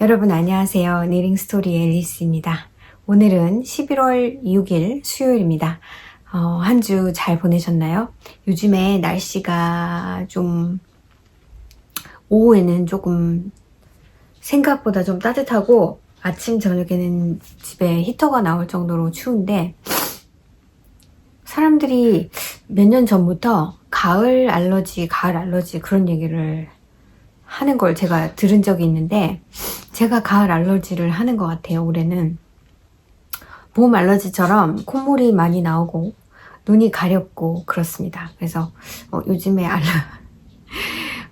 여러분 안녕하세요. 니링스토리 앨리스입니다. 오늘은 11월 6일 수요일입니다. 한 주 잘 보내셨나요? 요즘에 날씨가 좀 오후에는 조금 생각보다 좀 따뜻하고 아침 저녁에는 집에 히터가 나올 정도로 추운데 사람들이 몇 년 전부터 가을 알러지 그런 얘기를 하는 걸 제가 들은 적이 있는데 제가 가을 알러지를 하는 것 같아요. 올해는 봄 알러지처럼 콧물이 많이 나오고 눈이 가렵고 그렇습니다. 그래서 요즘에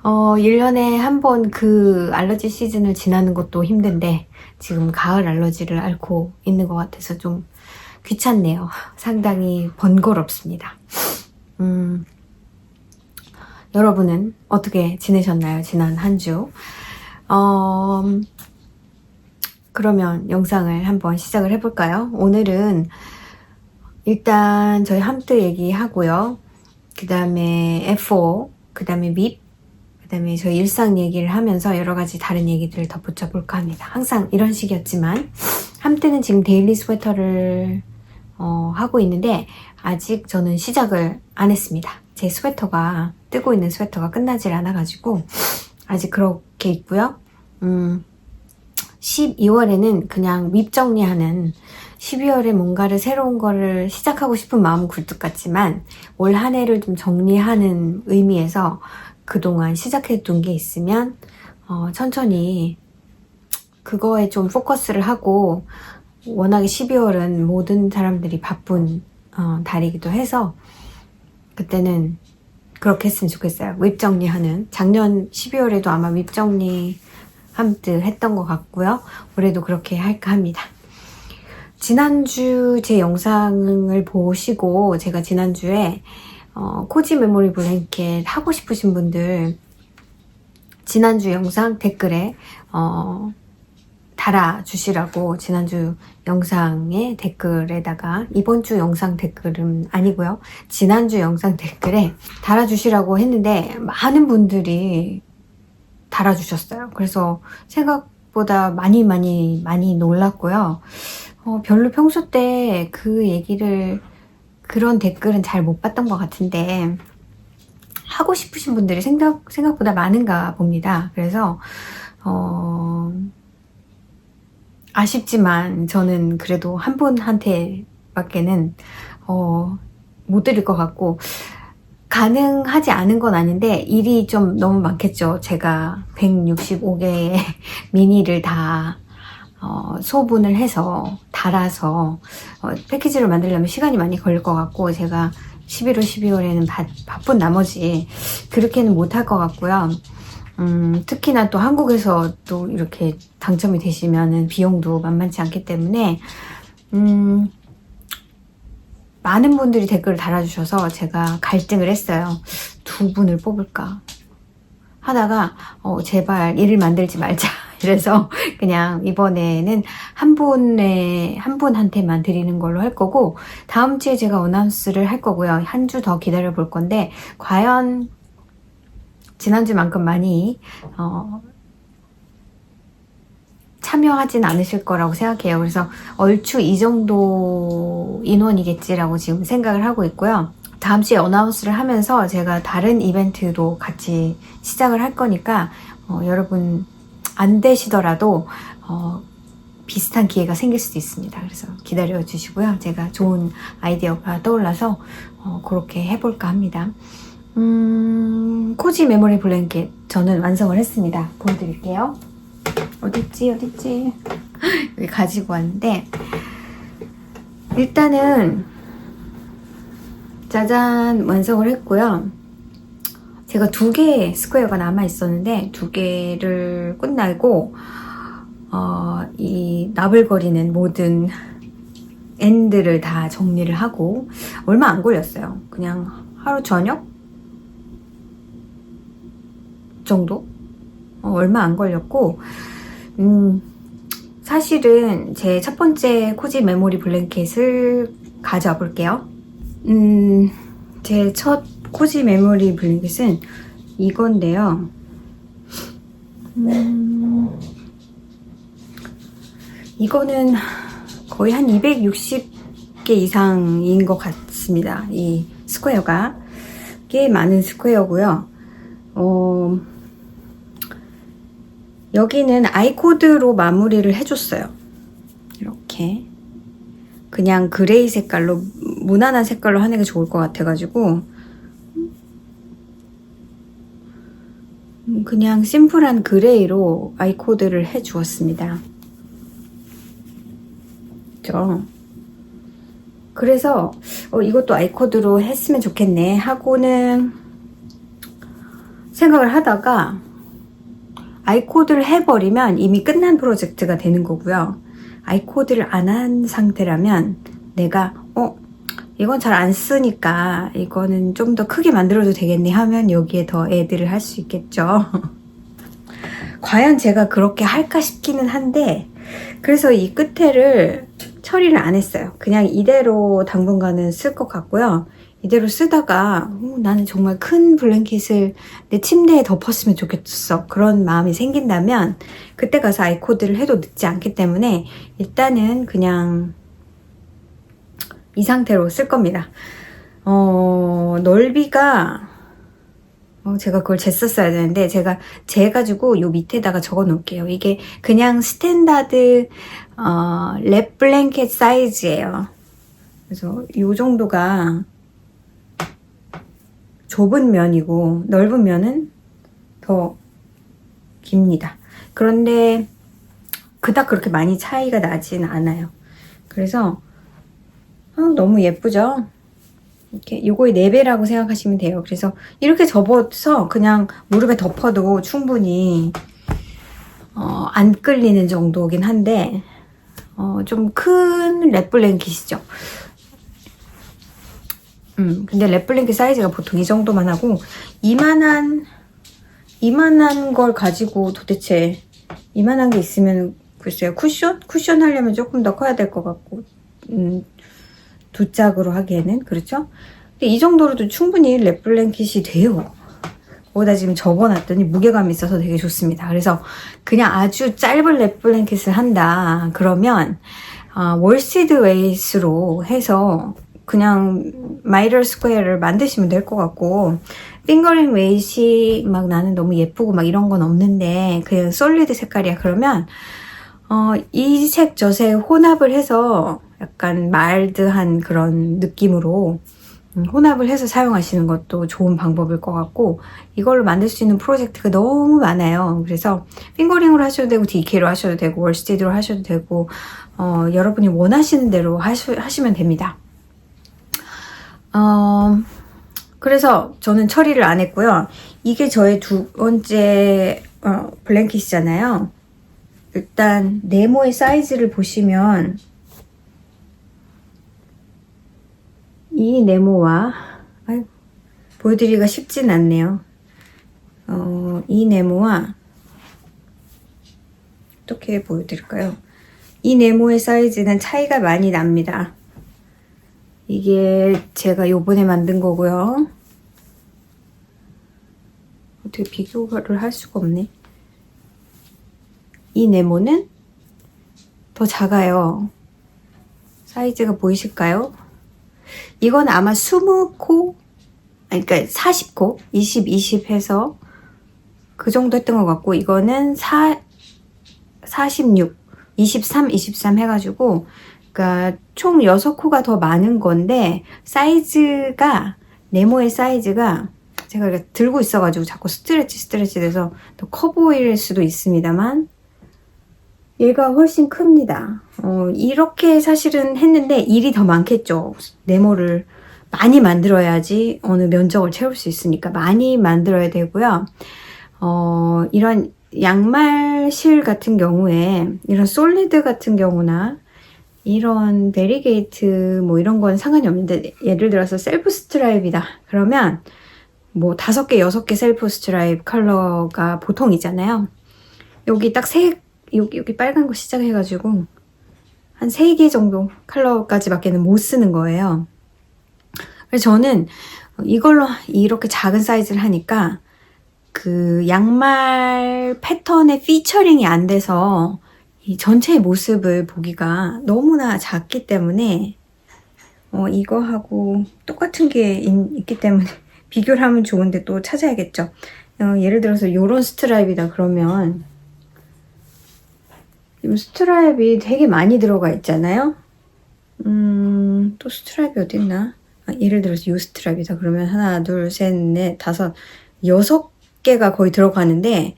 1년에 한 번 그 알러지 시즌을 지나는 것도 힘든데 지금 가을 알러지를 앓고 있는 것 같아서 좀 귀찮네요. 상당히 번거롭습니다. 여러분은 어떻게 지내셨나요? 지난 한 주. 그러면 영상을 한번 시작을 해볼까요? 오늘은 일단 저희 함트 얘기하고요. 그 다음에 F4, 그 다음에 밉, 그 다음에 저희 일상 얘기를 하면서 여러 가지 다른 얘기들을 덧붙여 볼까 합니다. 항상 이런 식이었지만 함트는 지금 데일리 스웨터를 하고 있는데 아직 저는 시작을 안 했습니다. 제 스웨터가 뜨고 있는 스웨터가 끝나질 않아가지고 아직 그렇게 있고요. 12월에는 그냥 윗 정리하는 12월에 뭔가를 새로운 거를 시작하고 싶은 마음은 굴뚝 같지만 올 한 해를 좀 정리하는 의미에서 그동안 시작해둔 게 있으면 천천히 그거에 좀 포커스를 하고 워낙에 12월은 모든 사람들이 바쁜 달이기도 해서 그때는 그렇게 했으면 좋겠어요. 윗 정리하는 작년 12월에도 아마 윗 정리 함트 했던 것 같고요. 올해도 그렇게 할까 합니다. 지난주 제 영상을 보시고 제가 지난주에 코지 메모리 블랭켓 하고 싶으신 분들 지난주 영상 댓글에 달아주시라고 지난주 영상의 댓글에다가 이번 주 영상 댓글은 아니고요. 지난주 영상 댓글에 달아주시라고 했는데 많은 분들이 달아주셨어요. 그래서 생각보다 많이 놀랐고요. 별로 평소 때 그 얘기를 그런 댓글은 잘 못 봤던 것 같은데 하고 싶으신 분들이 생각보다 많은가 봅니다. 그래서 아쉽지만 저는 그래도 한 분한테 밖에는 못 드릴 것 같고 가능하지 않은 건 아닌데 일이 좀 너무 많겠죠. 제가 165개의 미니를 다 소분을 해서 달아서 패키지를 만들려면 시간이 많이 걸릴 것 같고 제가 11월, 12월에는 바쁜 나머지 그렇게는 못할 것 같고요. 특히나 또 한국에서 또 이렇게 당첨이 되시면은 비용도 만만치 않기 때문에 많은 분들이 댓글을 달아주셔서 제가 갈등을 했어요. 두 분을 뽑을까 하다가 제발 일을 만들지 말자 이래서 그냥 이번에는 한 분한테만 드리는 걸로 할 거고 다음 주에 제가 어나운스를 할 거고요. 한 주 더 기다려 볼 건데 과연 지난주만큼 많이 참여하진 않으실 거라고 생각해요. 그래서 얼추 이 정도 인원이겠지라고 지금 생각을 하고 있고요. 다음 주에 어나운스를 하면서 제가 다른 이벤트도 같이 시작을 할 거니까 여러분 안 되시더라도 비슷한 기회가 생길 수도 있습니다. 그래서 기다려 주시고요. 제가 좋은 아이디어가 떠올라서 그렇게 해볼까 합니다. 코지 메모리 블랭켓 저는 완성을 했습니다. 보여드릴게요. 어딨지 여기 가지고 왔는데 일단은 짜잔 완성을 했고요. 제가 2개의 스퀘어가 남아 있었는데 2개를 끝내고 이 나불거리는 모든 엔드를 다 정리를 하고 얼마 안 걸렸어요. 그냥 하루 저녁 정도? 얼마 안 걸렸고 사실은 제 첫 번째 코지 메모리 블랭켓을 가져와 볼게요. 제 첫 코지 메모리 블랭켓은 이건데요. 이거는 거의 한 260개 이상인 것 같습니다. 이 스퀘어가 꽤 많은 스퀘어고요. 여기는 아이코드로 마무리를 해줬어요. 이렇게 그냥 그레이 색깔로, 무난한 색깔로 하는 게 좋을 것 같아가지고 그냥 심플한 그레이로 아이코드를 해주었습니다. 그래서 이것도 아이코드로 했으면 좋겠네 하고는 생각을 하다가, 아이코드를 해버리면 이미 끝난 프로젝트가 되는 거고요. 아이코드를 안 한 상태라면 내가 이건 잘 안 쓰니까 이거는 좀 더 크게 만들어도 되겠네 하면 여기에 더 애드를 할 수 있겠죠. 과연 제가 그렇게 할까 싶기는 한데, 그래서 이 끝에를 처리를 안 했어요. 그냥 이대로 당분간은 쓸 것 같고요. 이대로 쓰다가 나는 정말 큰 블랭킷을 내 침대에 덮었으면 좋겠어, 그런 마음이 생긴다면 그때 가서 아이코드를 해도 늦지 않기 때문에 일단은 그냥 이 상태로 쓸 겁니다. 넓이가 제가 그걸 쟀었어야 되는데 제가 재가지고 요 밑에다가 적어 놓을게요. 이게 그냥 스탠다드 랩 블랭켓 사이즈예요. 그래서 요 정도가 좁은 면이고 넓은 면은 더 깁니다. 그런데 그닥 그렇게 많이 차이가 나진 않아요. 그래서 너무 예쁘죠? 이렇게 요거의 4배라고 생각하시면 돼요. 그래서 이렇게 접어서 그냥 무릎에 덮어도 충분히 안 끌리는 정도긴 한데 좀 큰 랩 블랭킷이죠. 근데 랩 블랭킷 사이즈가 보통 이 정도만 하고, 이만한 걸 가지고 도대체 이만한 게 있으면 글쎄요, 쿠션 하려면 조금 더 커야 될 것 같고, 두 짝으로 하기에는 그렇죠? 근데 이 정도로도 충분히 랩 블랭킷이 돼요. 거기다 지금 접어놨더니 무게감이 있어서 되게 좋습니다. 그래서 그냥 아주 짧은 랩 블랭킷을 한다 그러면 월시드 웨이스로 해서 그냥 마이럴 스퀘어를 만드시면 될 것 같고, 핑거링 웨이시 막 나는 너무 예쁘고 막 이런 건 없는데 그냥 솔리드 색깔이야 그러면 이 색 저 색 혼합을 해서 약간 마일드한 그런 느낌으로 혼합을 해서 사용하시는 것도 좋은 방법일 것 같고, 이걸로 만들 수 있는 프로젝트가 너무 많아요. 그래서 핑거링으로 하셔도 되고 DK로 하셔도 되고 월시드로 하셔도 되고 여러분이 원하시는 대로 하시면 됩니다. 그래서 저는 처리를 안 했고요. 이게 저의 두 번째 블랭킷이잖아요. 일단 네모의 사이즈를 보시면 이 네모와 보여드리기가 쉽진 않네요. 이 네모와 어떻게 보여드릴까요? 이 네모의 사이즈는 차이가 많이 납니다. 이게 제가 요번에 만든 거고요. 어떻게 비교를 할 수가 없네. 이 네모는 더 작아요. 사이즈가 보이실까요? 이건 아마 20코, 그러니까 40코, 20 해서 그 정도 했던 것 같고, 이거는 46, 23 해가지고, 그러니까 총 6코가 더 많은 건데, 사이즈가, 네모의 사이즈가 제가 이렇게 들고 있어가지고 자꾸 스트레치 돼서 더 커 보일 수도 있습니다만, 얘가 훨씬 큽니다. 이렇게 사실은 했는데 일이 더 많겠죠. 네모를 많이 만들어야지 어느 면적을 채울 수 있으니까 많이 만들어야 되고요. 이런 양말 실 같은 경우에, 이런 솔리드 같은 경우나 이런 베리게이트 뭐 이런 건 상관이 없는데, 예를 들어서 셀프 스트라이프이다 그러면 뭐 5개 6개 셀프 스트라이프 컬러가 보통이잖아요. 여기 딱 여기 빨간 거 시작해가지고 한 3개 정도 컬러까지밖에는 못 쓰는 거예요. 그래서 저는 이걸로 이렇게 작은 사이즈를 하니까 그 양말 패턴의 피처링이 안 돼서 이 전체의 모습을 보기가 너무나 작기 때문에 이거하고 똑같은 게 있기 때문에 비교를 하면 좋은데 또 찾아야겠죠. 예를 들어서 요런 스트라이프이다 그러면 지금 스트라이프이 되게 많이 들어가 있잖아요. 또 스트라이프 어디 있나? 예를 들어서 요 스트라이프이다 그러면 하나, 둘, 셋, 넷, 다섯, 6개가 거의 들어가는데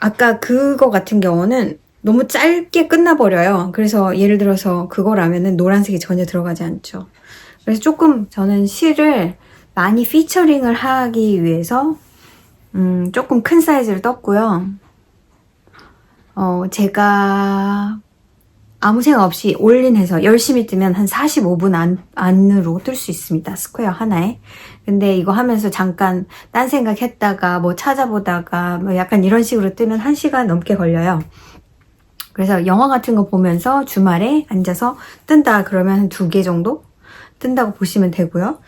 아까 그거 같은 경우는 너무 짧게 끝나버려요. 그래서 예를 들어서 그거라면은 노란색이 전혀 들어가지 않죠. 그래서 조금 저는 실을 많이 피처링을 하기 위해서 조금 큰 사이즈를 떴고요. 제가 아무 생각 없이 올린해서 열심히 뜨면 한 45분 안으로 뜰 수 있습니다. 스퀘어 하나에. 근데 이거 하면서 잠깐 딴 생각했다가 뭐 찾아보다가 뭐 약간 이런 식으로 뜨면 1시간 넘게 걸려요. 그래서 영화 같은 거 보면서 주말에 앉아서 뜬다 그러면 한 2개 정도 뜬다고 보시면 되고요.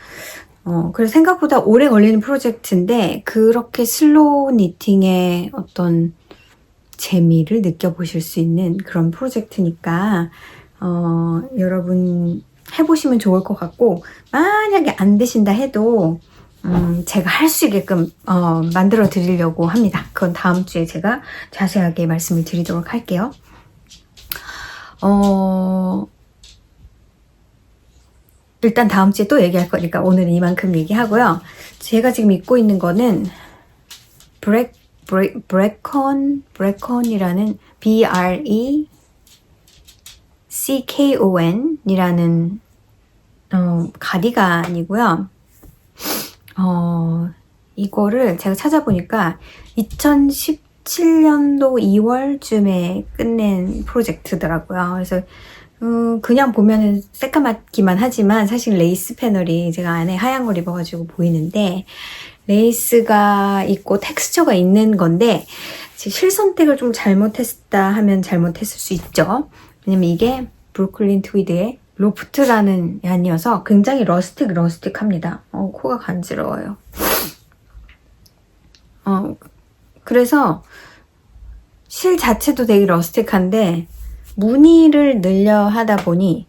그래서 생각보다 오래 걸리는 프로젝트인데 그렇게 슬로우 니팅의 어떤 재미를 느껴보실 수 있는 그런 프로젝트니까 여러분 해보시면 좋을 것 같고 만약에 안 되신다 해도 제가 할 수 있게끔 만들어 드리려고 합니다. 그건 다음 주에 제가 자세하게 말씀을 드리도록 할게요. 일단 다음 주에 또 얘기할 거니까 오늘은 이만큼 얘기하고요. 제가 지금 입고 있는 거는 브레콘이라는 BRECKON이라는 가디건이고요. 이거를 제가 찾아보니까 2017년도 2월쯤에 끝낸 프로젝트더라고요. 그래서 그냥 보면은 새까맣기만 하지만 사실 레이스 패널이 제가 안에 하얀 걸 입어가지고 보이는데 레이스가 있고 텍스처가 있는 건데 실 선택을 좀 잘못했다 하면 잘못했을 수 있죠. 왜냐면 이게 브루클린 트위드의 로프트라는 얀이어서 굉장히 러스틱합니다. 코가 간지러워요. 그래서 실 자체도 되게 러스틱한데 무늬를 늘려 하다 보니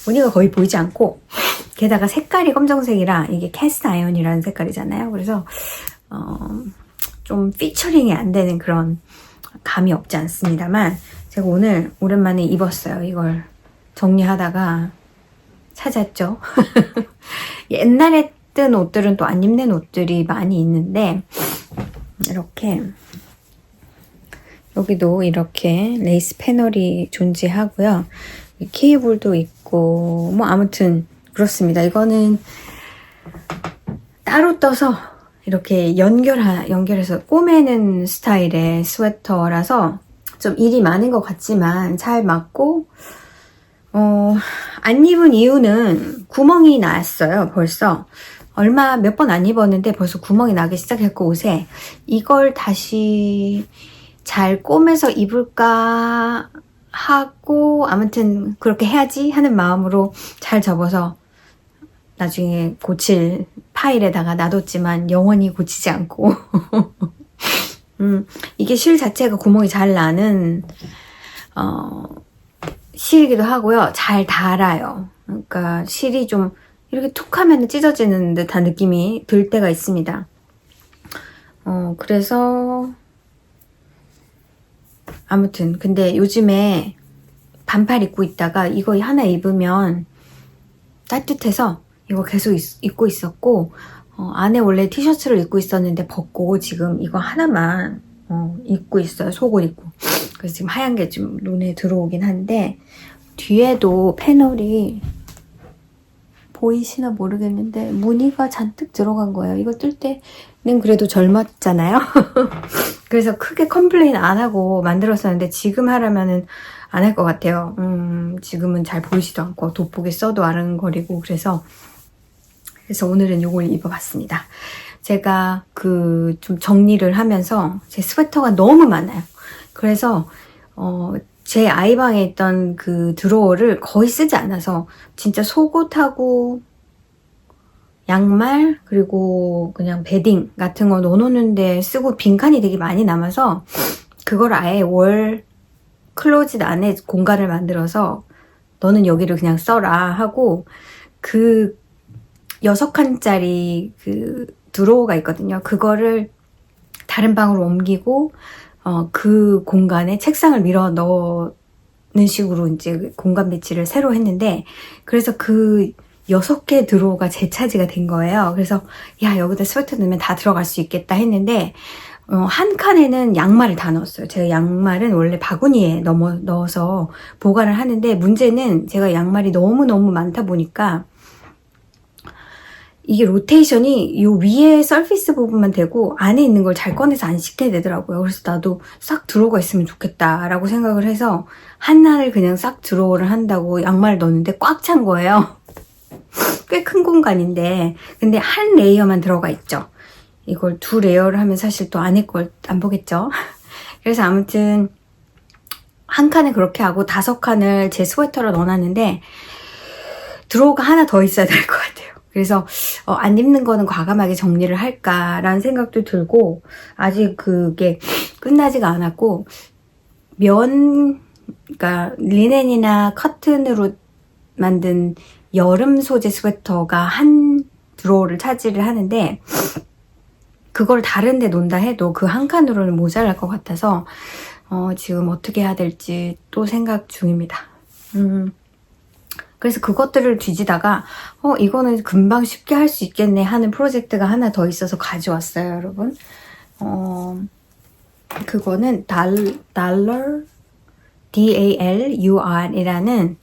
무늬가 거의 보이지 않고 게다가 색깔이 검정색이라 이게 캐스트 아이언이라는 색깔이잖아요. 그래서 좀 피처링이 안 되는 그런 감이 없지 않습니다만 제가 오늘 오랜만에 입었어요. 이걸 정리하다가 찾았죠. 옛날에 뜬 옷들은 또 안 입는 옷들이 많이 있는데 이렇게 여기도 이렇게 레이스 패널이 존재하고요. 케이블도 있고 뭐 아무튼 그렇습니다. 이거는 따로 떠서 이렇게 연결해서 꼬매는 스타일의 스웨터라서 좀 일이 많은 것 같지만 잘 맞고 안 입은 이유는 구멍이 났어요. 벌써 몇 번 안 입었는데 벌써 구멍이 나기 시작했고 옷에 이걸 다시 잘 꼬매서 입을까 하고 아무튼 그렇게 해야지 하는 마음으로 잘 접어서 나중에 고칠 파일에다가 놔뒀지만 영원히 고치지 않고 이게 실 자체가 구멍이 잘 나는 실이기도 하고요. 잘 닳아요. 그러니까 실이 좀 이렇게 툭 하면 찢어지는 듯한 느낌이 들 때가 있습니다. 그래서 아무튼 근데 요즘에 반팔 입고 있다가 이거 하나 입으면 따뜻해서 이거 계속 입고 있었고 안에 원래 티셔츠를 입고 있었는데 벗고 지금 이거 하나만 입고 있어요. 속옷 입고. 그래서 지금 하얀 게 좀 눈에 들어오긴 한데 뒤에도 패널이 보이시나 모르겠는데 무늬가 잔뜩 들어간 거예요. 이거 뜰 때는 그래도 젊었잖아요. 그래서 크게 컴플레인 안 하고 만들었었는데 지금 하려면은 안 할 것 같아요. 지금은 잘 보이지도 않고 돋보기 써도 아른거리고 그래서 오늘은 이걸 입어봤습니다. 제가 좀 정리를 하면서 제 스웨터가 너무 많아요. 그래서 제 아이방에 있던 그 드로어를 거의 쓰지 않아서 진짜 속옷하고 양말 그리고 그냥 베딩 같은 거 넣어놓는데 쓰고 빈칸이 되게 많이 남아서 그걸 아예 월 클로짓 안에 공간을 만들어서 너는 여기를 그냥 써라 하고 그 6칸짜리 그 드로어가 있거든요. 그거를 다른 방으로 옮기고 그 공간에 책상을 밀어 넣는 식으로 이제 공간 배치를 새로 했는데 그래서 그 6개 드로어가 재차지가 된 거예요. 그래서 야 여기다 스웨터 넣으면 다 들어갈 수 있겠다 했는데 한 칸에는 양말을 다 넣었어요. 제가 양말은 원래 바구니에 넣어서 보관을 하는데 문제는 제가 양말이 너무너무 많다 보니까 이게 로테이션이 요 위에 서피스 부분만 되고 안에 있는 걸 잘 꺼내서 안 씻게 되더라고요. 그래서 나도 싹 드로어가 있으면 좋겠다라고 생각을 해서 하나를 그냥 싹 드로어를 한다고 양말을 넣었는데 꽉 찬 거예요. 꽤 큰 공간인데 근데 한 레이어만 들어가 있죠. 이걸 2레이어를 하면 사실 또 안에 걸 안 보겠죠. 그래서 아무튼 한 칸을 그렇게 하고 5칸을 제 스웨터로 넣어놨는데 드로어가 하나 더 있어야 될 것 같아요. 그래서 안 입는 거는 과감하게 정리를 할까라는 생각도 들고 아직 그게 끝나지가 않았고 그러니까 리넨이나 커튼으로 만든 여름 소재 스웨터가 한 드로어를 차지를 하는데 그걸 다른 데 놓는다 해도 그 한 칸으로는 모자랄 것 같아서 지금 어떻게 해야 될지 또 생각 중입니다. 그래서 그것들을 뒤지다가 이거는 금방 쉽게 할 수 있겠네 하는 프로젝트가 하나 더 있어서 가져왔어요, 여러분. 그거는 DALUR이라는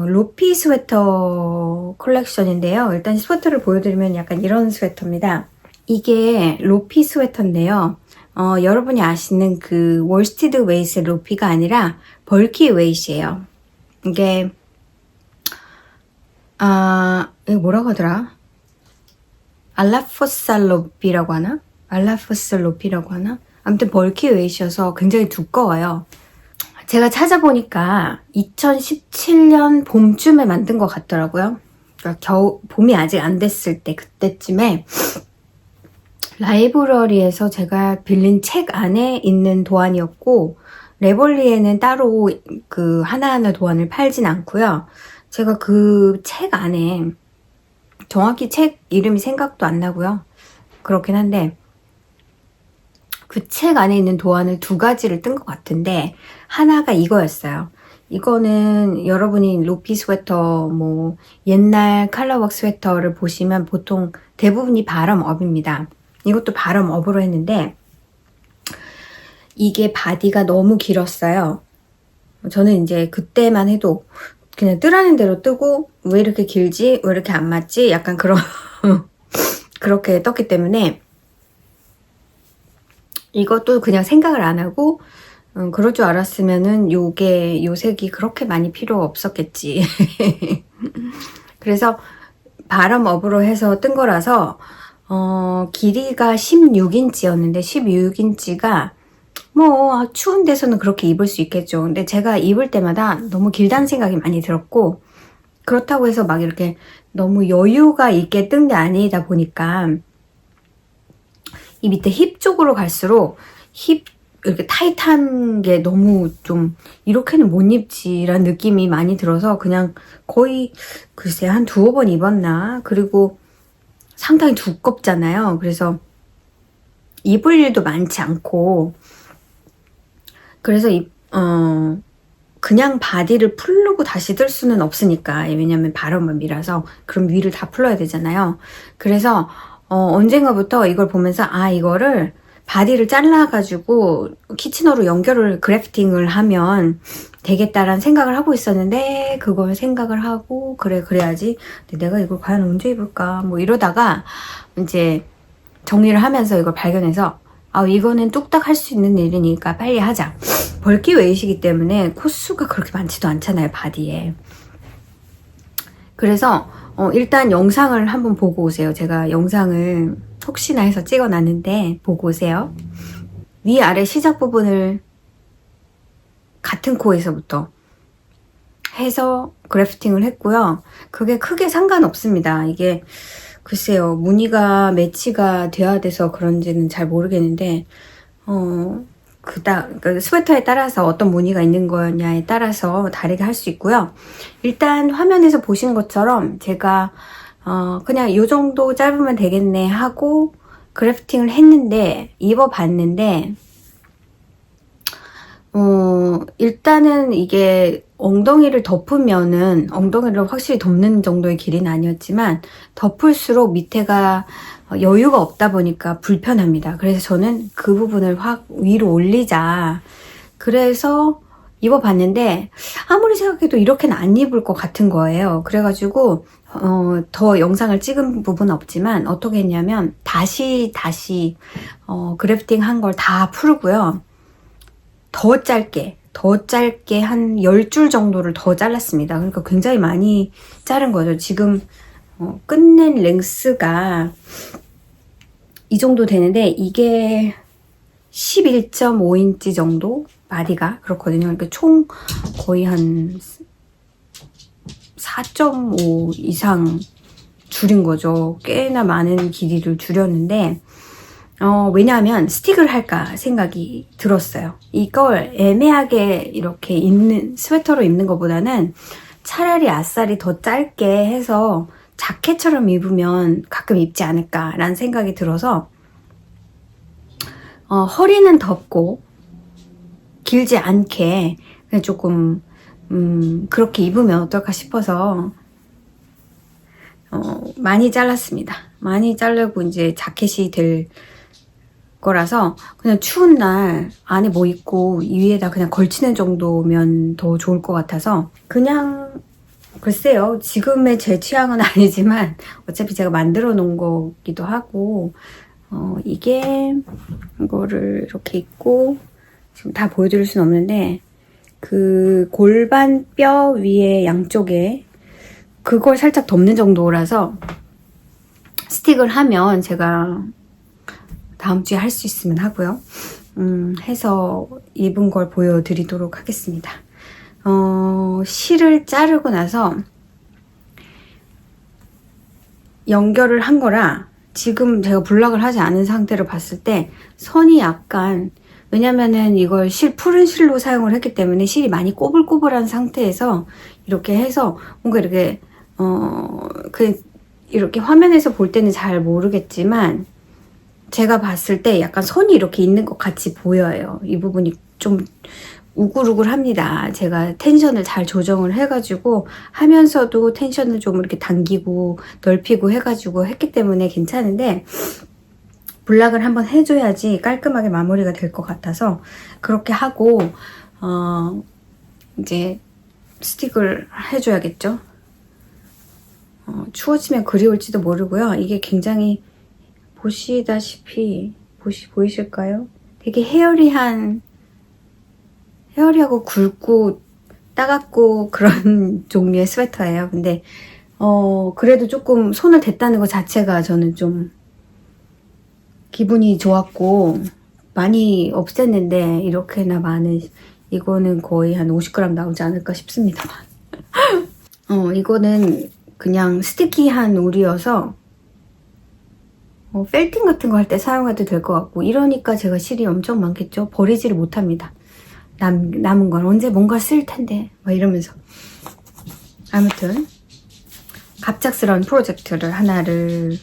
로피 스웨터 컬렉션인데요. 일단 스웨터를 보여드리면 약간 이런 스웨터입니다. 이게 로피 스웨터인데요. 여러분이 아시는 그 월스티드 웨이스의 로피가 아니라 벌키 웨이스예요. 이게 이거 뭐라고 하더라? 알라포살 로피라고 하나? 알라포살 로피라고 하나? 아무튼 벌키 웨이스여서 굉장히 두꺼워요. 제가 찾아보니까 2017년 봄쯤에 만든 것 같더라고요. 그러니까 봄이 아직 안 됐을 때 그때쯤에 라이브러리에서 제가 빌린 책 안에 있는 도안이었고 레벌리에는 따로 그 하나하나 도안을 팔진 않고요. 제가 그 책 안에 정확히 책 이름이 생각도 안 나고요. 그렇긴 한데 그 책 안에 있는 도안을 2가지를 뜬 것 같은데 하나가 이거였어요. 이거는 여러분이 로피 스웨터 뭐 옛날 컬러웍 스웨터를 보시면 보통 대부분이 바람업입니다. 이것도 바람업으로 했는데 이게 바디가 너무 길었어요. 저는 이제 그때만 해도 그냥 뜨라는 대로 뜨고 왜 이렇게 길지? 왜 이렇게 안 맞지? 약간 그렇게 떴기 때문에 이것도 그냥 생각을 안 하고 그럴 줄 알았으면은 요 색이 그렇게 많이 필요 없었겠지. 그래서 바람업으로 해서 뜬 거라서 길이가 16인치였는데 16인치가 뭐 추운 데서는 그렇게 입을 수 있겠죠. 근데 제가 입을 때마다 너무 길다는 생각이 많이 들었고 그렇다고 해서 막 이렇게 너무 여유가 있게 뜬 게 아니다 보니까 이 밑에 힙 쪽으로 갈수록 힙 이렇게 타이트한 게 너무 좀 이렇게는 못 입지라는 느낌이 많이 들어서 그냥 거의 글쎄 한 2번 입었나. 그리고 상당히 두껍잖아요. 그래서 입을 일도 많지 않고 그래서 그냥 바디를 풀르고 다시 뜰 수는 없으니까 왜냐면 바람업이라서 그럼 위를 다 풀러야 되잖아요. 그래서 언젠가부터 이걸 보면서 이거를 바디를 잘라가지고 키치너로 연결을 그래프팅을 하면 되겠다라는 생각을 하고 있었는데 그걸 생각을 하고 그래야지 근데 내가 이걸 과연 언제 입을까 뭐 이러다가 이제 정리를 하면서 이걸 발견해서 이거는 뚝딱 할 수 있는 일이니까 빨리 하자. 벌키 웨이시기 때문에 코수가 그렇게 많지도 않잖아요, 바디에. 그래서 일단 영상을 한번 보고 오세요. 제가 영상을 혹시나 해서 찍어놨는데 보고 오세요. 위아래 시작 부분을 같은 코에서부터 해서 그래프팅을 했고요. 그게 크게 상관없습니다. 이게 글쎄요, 무늬가 매치가 돼야 돼서 그런지는 잘 모르겠는데, 그 스웨터에 따라서 어떤 무늬가 있는 거냐에 따라서 다르게 할 수 있고요. 일단 화면에서 보신 것처럼 제가 그냥 요 정도 짧으면 되겠네 하고 그래프팅을 했는데, 입어봤는데, 일단은 이게 엉덩이를 덮으면은, 엉덩이를 확실히 덮는 정도의 길이는 아니었지만, 덮을수록 밑에가 여유가 없다 보니까 불편합니다. 그래서 저는 그 부분을 확 위로 올리자. 그래서 입어봤는데, 아무리 생각해도 이렇게는 안 입을 것 같은 거예요. 그래가지고, 더 영상을 찍은 부분은 없지만, 어떻게 했냐면, 다시, 그래프팅 한 걸 다 풀고요. 더 짧게 한 10줄 정도를 더 잘랐습니다. 그러니까 굉장히 많이 자른 거죠. 지금 끝낸 랭스가 이 정도 되는데 이게 11.5인치 정도 바디가 그렇거든요. 그러니까 총 거의 한 4.5 이상 줄인 거죠. 꽤나 많은 길이를 줄였는데 왜냐하면 스틱을 할까 생각이 들었어요. 이걸 애매하게 이렇게 입는, 스웨터로 입는 것보다는 차라리 아싸리 더 짧게 해서 자켓처럼 입으면 가끔 입지 않을까라는 생각이 들어서 허리는 덮고 길지 않게 그냥 조금 그렇게 입으면 어떨까 싶어서 많이 잘랐습니다. 많이 자르고 이제 자켓이 될 거라서 그냥 추운 날 안에 뭐 입고 위에다 그냥 걸치는 정도면 더 좋을 것 같아서 그냥 글쎄요. 지금의 제 취향은 아니지만 어차피 제가 만들어 놓은 거기도 하고 이거를 이렇게 입고 지금 다 보여드릴 수는 없는데 그 골반뼈 위에 양쪽에 그걸 살짝 덮는 정도라서 스틱을 하면 제가 다음 주에 할 수 있으면 하고요. 해서 입은 걸 보여드리도록 하겠습니다. 실을 자르고 나서 연결을 한 거라 지금 제가 블락을 하지 않은 상태로 봤을 때 선이 약간 왜냐면은 이걸 푸른 실로 사용을 했기 때문에 실이 많이 꼬불꼬불한 상태에서 이렇게 해서 뭔가 이렇게 이렇게 화면에서 볼 때는 잘 모르겠지만 제가 봤을 때 약간 선이 이렇게 있는 것 같이 보여요. 이 부분이 좀 우글우글합니다. 제가 텐션을 잘 조정을 해가지고 하면서도 텐션을 좀 이렇게 당기고 넓히고 해가지고 했기 때문에 괜찮은데 블락을 한번 해줘야지 깔끔하게 마무리가 될 것 같아서 그렇게 하고 이제 스틱을 해줘야겠죠. 추워지면 그리울지도 모르고요. 이게 굉장히 보시다시피 보이실까요? 되게 헤어리하고 굵고 따갑고 그런 종류의 스웨터예요. 근데 그래도 조금 손을 댔다는 것 자체가 저는 좀 기분이 좋았고 많이 없앴는데 이렇게나 많은 이거는 거의 한 50g 나오지 않을까 싶습니다만 이거는 그냥 스티키한 울이어서 펠팅 같은 거 할 때 사용해도 될 것 같고 이러니까 제가 실이 엄청 많겠죠. 버리지를 못합니다. 남은 건 언제 뭔가 쓸 텐데 막 이러면서 아무튼 갑작스러운 프로젝트를 하나를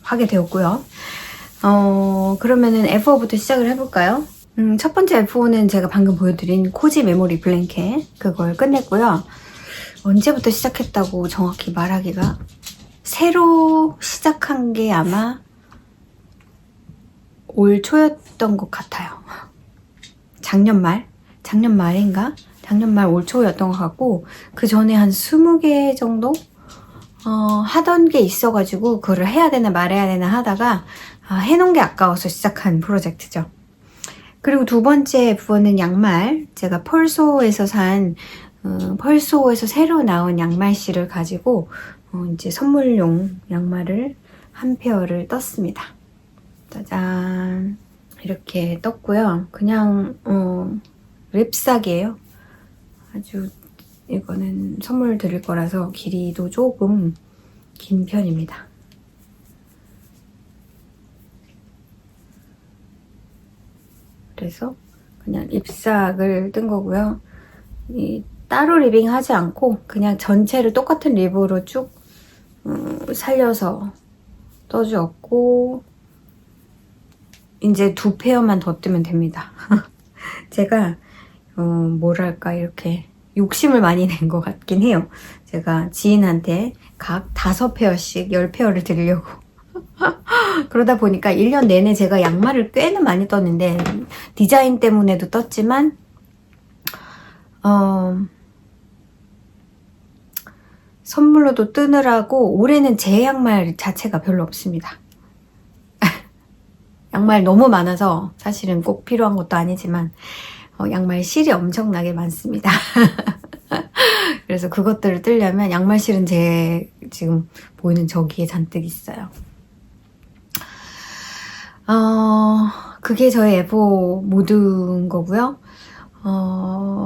하게 되었고요. 그러면은 F4부터 시작을 해볼까요? 첫 번째 F4는 제가 방금 보여드린 코지 메모리 블랭켓 그걸 끝냈고요. 언제부터 시작했다고 정확히 말하기가 새로 시작한 게 아마 올 초였던 것 같아요. 작년 말인가? 작년 말 올 초였던 것 같고 그 전에 한 20개 정도 하던 게 있어가지고 그거를 해야 되나 말아야 되나 하다가 해놓은 게 아까워서 시작한 프로젝트죠. 그리고 두 번째 부분은 양말. 제가 펄소에서 펄소에서 새로 나온 양말실을 가지고 이제 선물용 양말을 한 페어를 떴습니다. 짜잔 이렇게 떴고요. 그냥 립삭이에요. 아주 이거는 선물 드릴 거라서 길이도 조금 긴 편입니다. 그래서 그냥 잎사귀를 뜬 거고요. 따로 리빙하지 않고 그냥 전체를 똑같은 립으로 쭉 살려서 떠주었고, 이제 2페어만 더 뜨면 됩니다. 제가 뭐랄까 이렇게 욕심을 많이 낸 것 같긴 해요. 제가 지인한테 각 5페어씩 10페어를 드리려고 그러다 보니까 1년 내내 제가 양말을 꽤나 많이 떴는데, 디자인 때문에도 떴지만 선물로도 뜨느라고 올해는 제 양말 자체가 별로 없습니다. 양말 너무 많아서 사실은 꼭 필요한 것도 아니지만 양말 실이 엄청나게 많습니다. 그래서 그것들을 뜨려면 양말 실은 제 지금 보이는 저기에 잔뜩 있어요. 그게 저의 에보 모드인 거고요.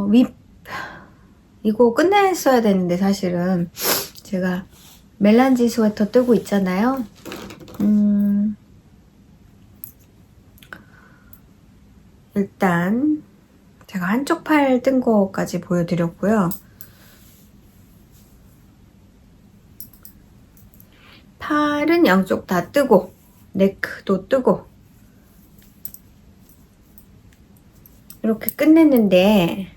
윗 이거 끝냈어야 되는데 사실은 제가 멜란지 스웨터 뜨고 있잖아요. 일단 제가 한쪽 팔 뜬 거까지 보여드렸고요. 팔은 양쪽 다 뜨고 네크도 뜨고 이렇게 끝냈는데,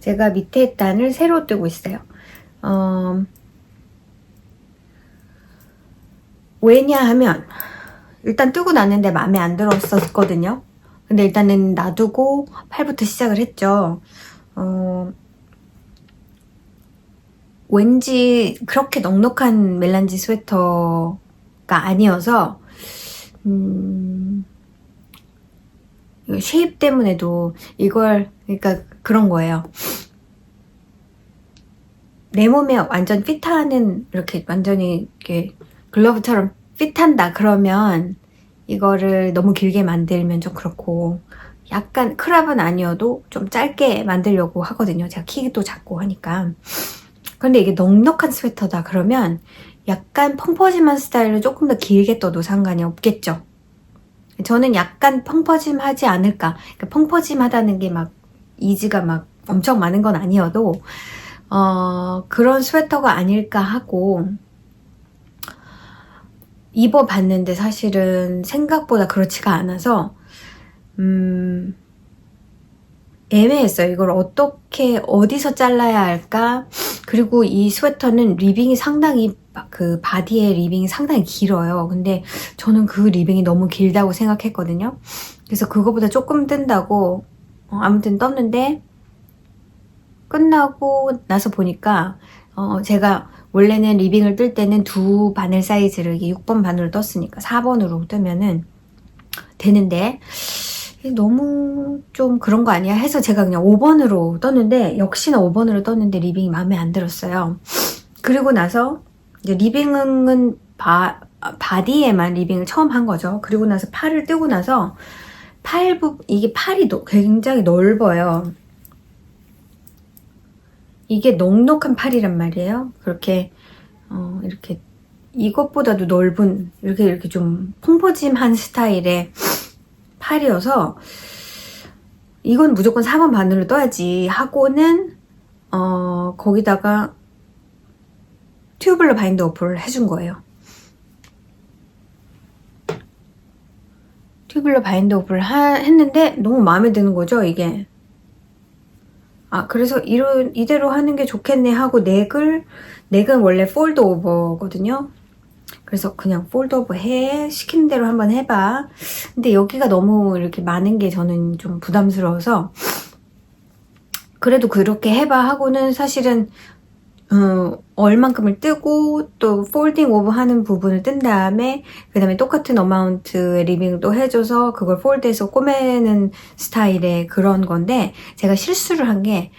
제가 밑에 단을 새로 뜨고 있어요. 왜냐하면 일단 뜨고 났는데 마음에 안 들었었거든요. 근데 일단은 놔두고 팔부터 시작을 했죠. 왠지 그렇게 넉넉한 멜란지 스웨터가 아니어서 쉐입 때문에도 이걸, 그러니까 그런 거예요. 내 몸에 완전 핏하는, 이렇게 완전히 이렇게 글러브처럼 핏한다 그러면 이거를 너무 길게 만들면 좀 그렇고, 약간 크랍은 아니어도 좀 짧게 만들려고 하거든요. 제가 키도 작고 하니까. 근데 이게 넉넉한 스웨터다 그러면 약간 펑퍼짐한 스타일로 조금 더 길게 떠도 상관이 없겠죠. 저는 약간 펑퍼짐하지 않을까. 그러니까 펑퍼짐하다는 게 막 이지가 막 엄청 많은 건 아니어도 그런 스웨터가 아닐까 하고 입어봤는데 사실은 생각보다 그렇지가 않아서 애매했어요. 이걸 어떻게 어디서 잘라야 할까. 그리고 이 스웨터는 리빙이 상당히 그 바디의 리빙이 상당히 길어요. 근데 저는 그 리빙이 너무 길다고 생각했거든요. 그래서 그거보다 조금 뜬다고 아무튼 떴는데, 끝나고 나서 보니까 제가 원래는 리빙을 뜰 때는 2바늘 사이즈를 이게 6번 바늘을 떴으니까 4번으로 뜨면은 되는데 너무 좀 그런 거 아니야 해서 제가 그냥 5번으로 떴는데, 역시나 5번으로 떴는데 리빙이 마음에 안 들었어요. 그리고 나서 이제 리빙은 바디에만 리빙을 처음 한 거죠. 그리고 나서 팔을 뜨고 나서 이게 팔이 굉장히 넓어요. 이게 넉넉한 팔이란 말이에요. 그렇게 이렇게 이것보다도 넓은 이렇게 좀 펑퍼짐한 스타일의 팔이어서 이건 무조건 4번 바늘로 떠야지 하고는 거기다가 튜블러 바인드 어플을 해준 거예요. 튜블러 바인드 어플을 했는데 너무 마음에 드는 거죠, 이게. 그래서 이대로 하는 게 좋겠네 하고 넥은 원래 폴드 오버거든요. 그래서 그냥 폴드 오버 시키는 대로 한번 해봐. 근데 여기가 너무 이렇게 많은 게 저는 좀 부담스러워서 그래도 그렇게 해봐 하고는 사실은 얼만큼을 뜨고 또 폴딩 오버 하는 부분을 뜬 다음에 그 다음에 똑같은 어마운트의 리빙을 또 해줘서 그걸 폴드해서 꼬매는 스타일의 그런 건데, 제가 실수를 한 게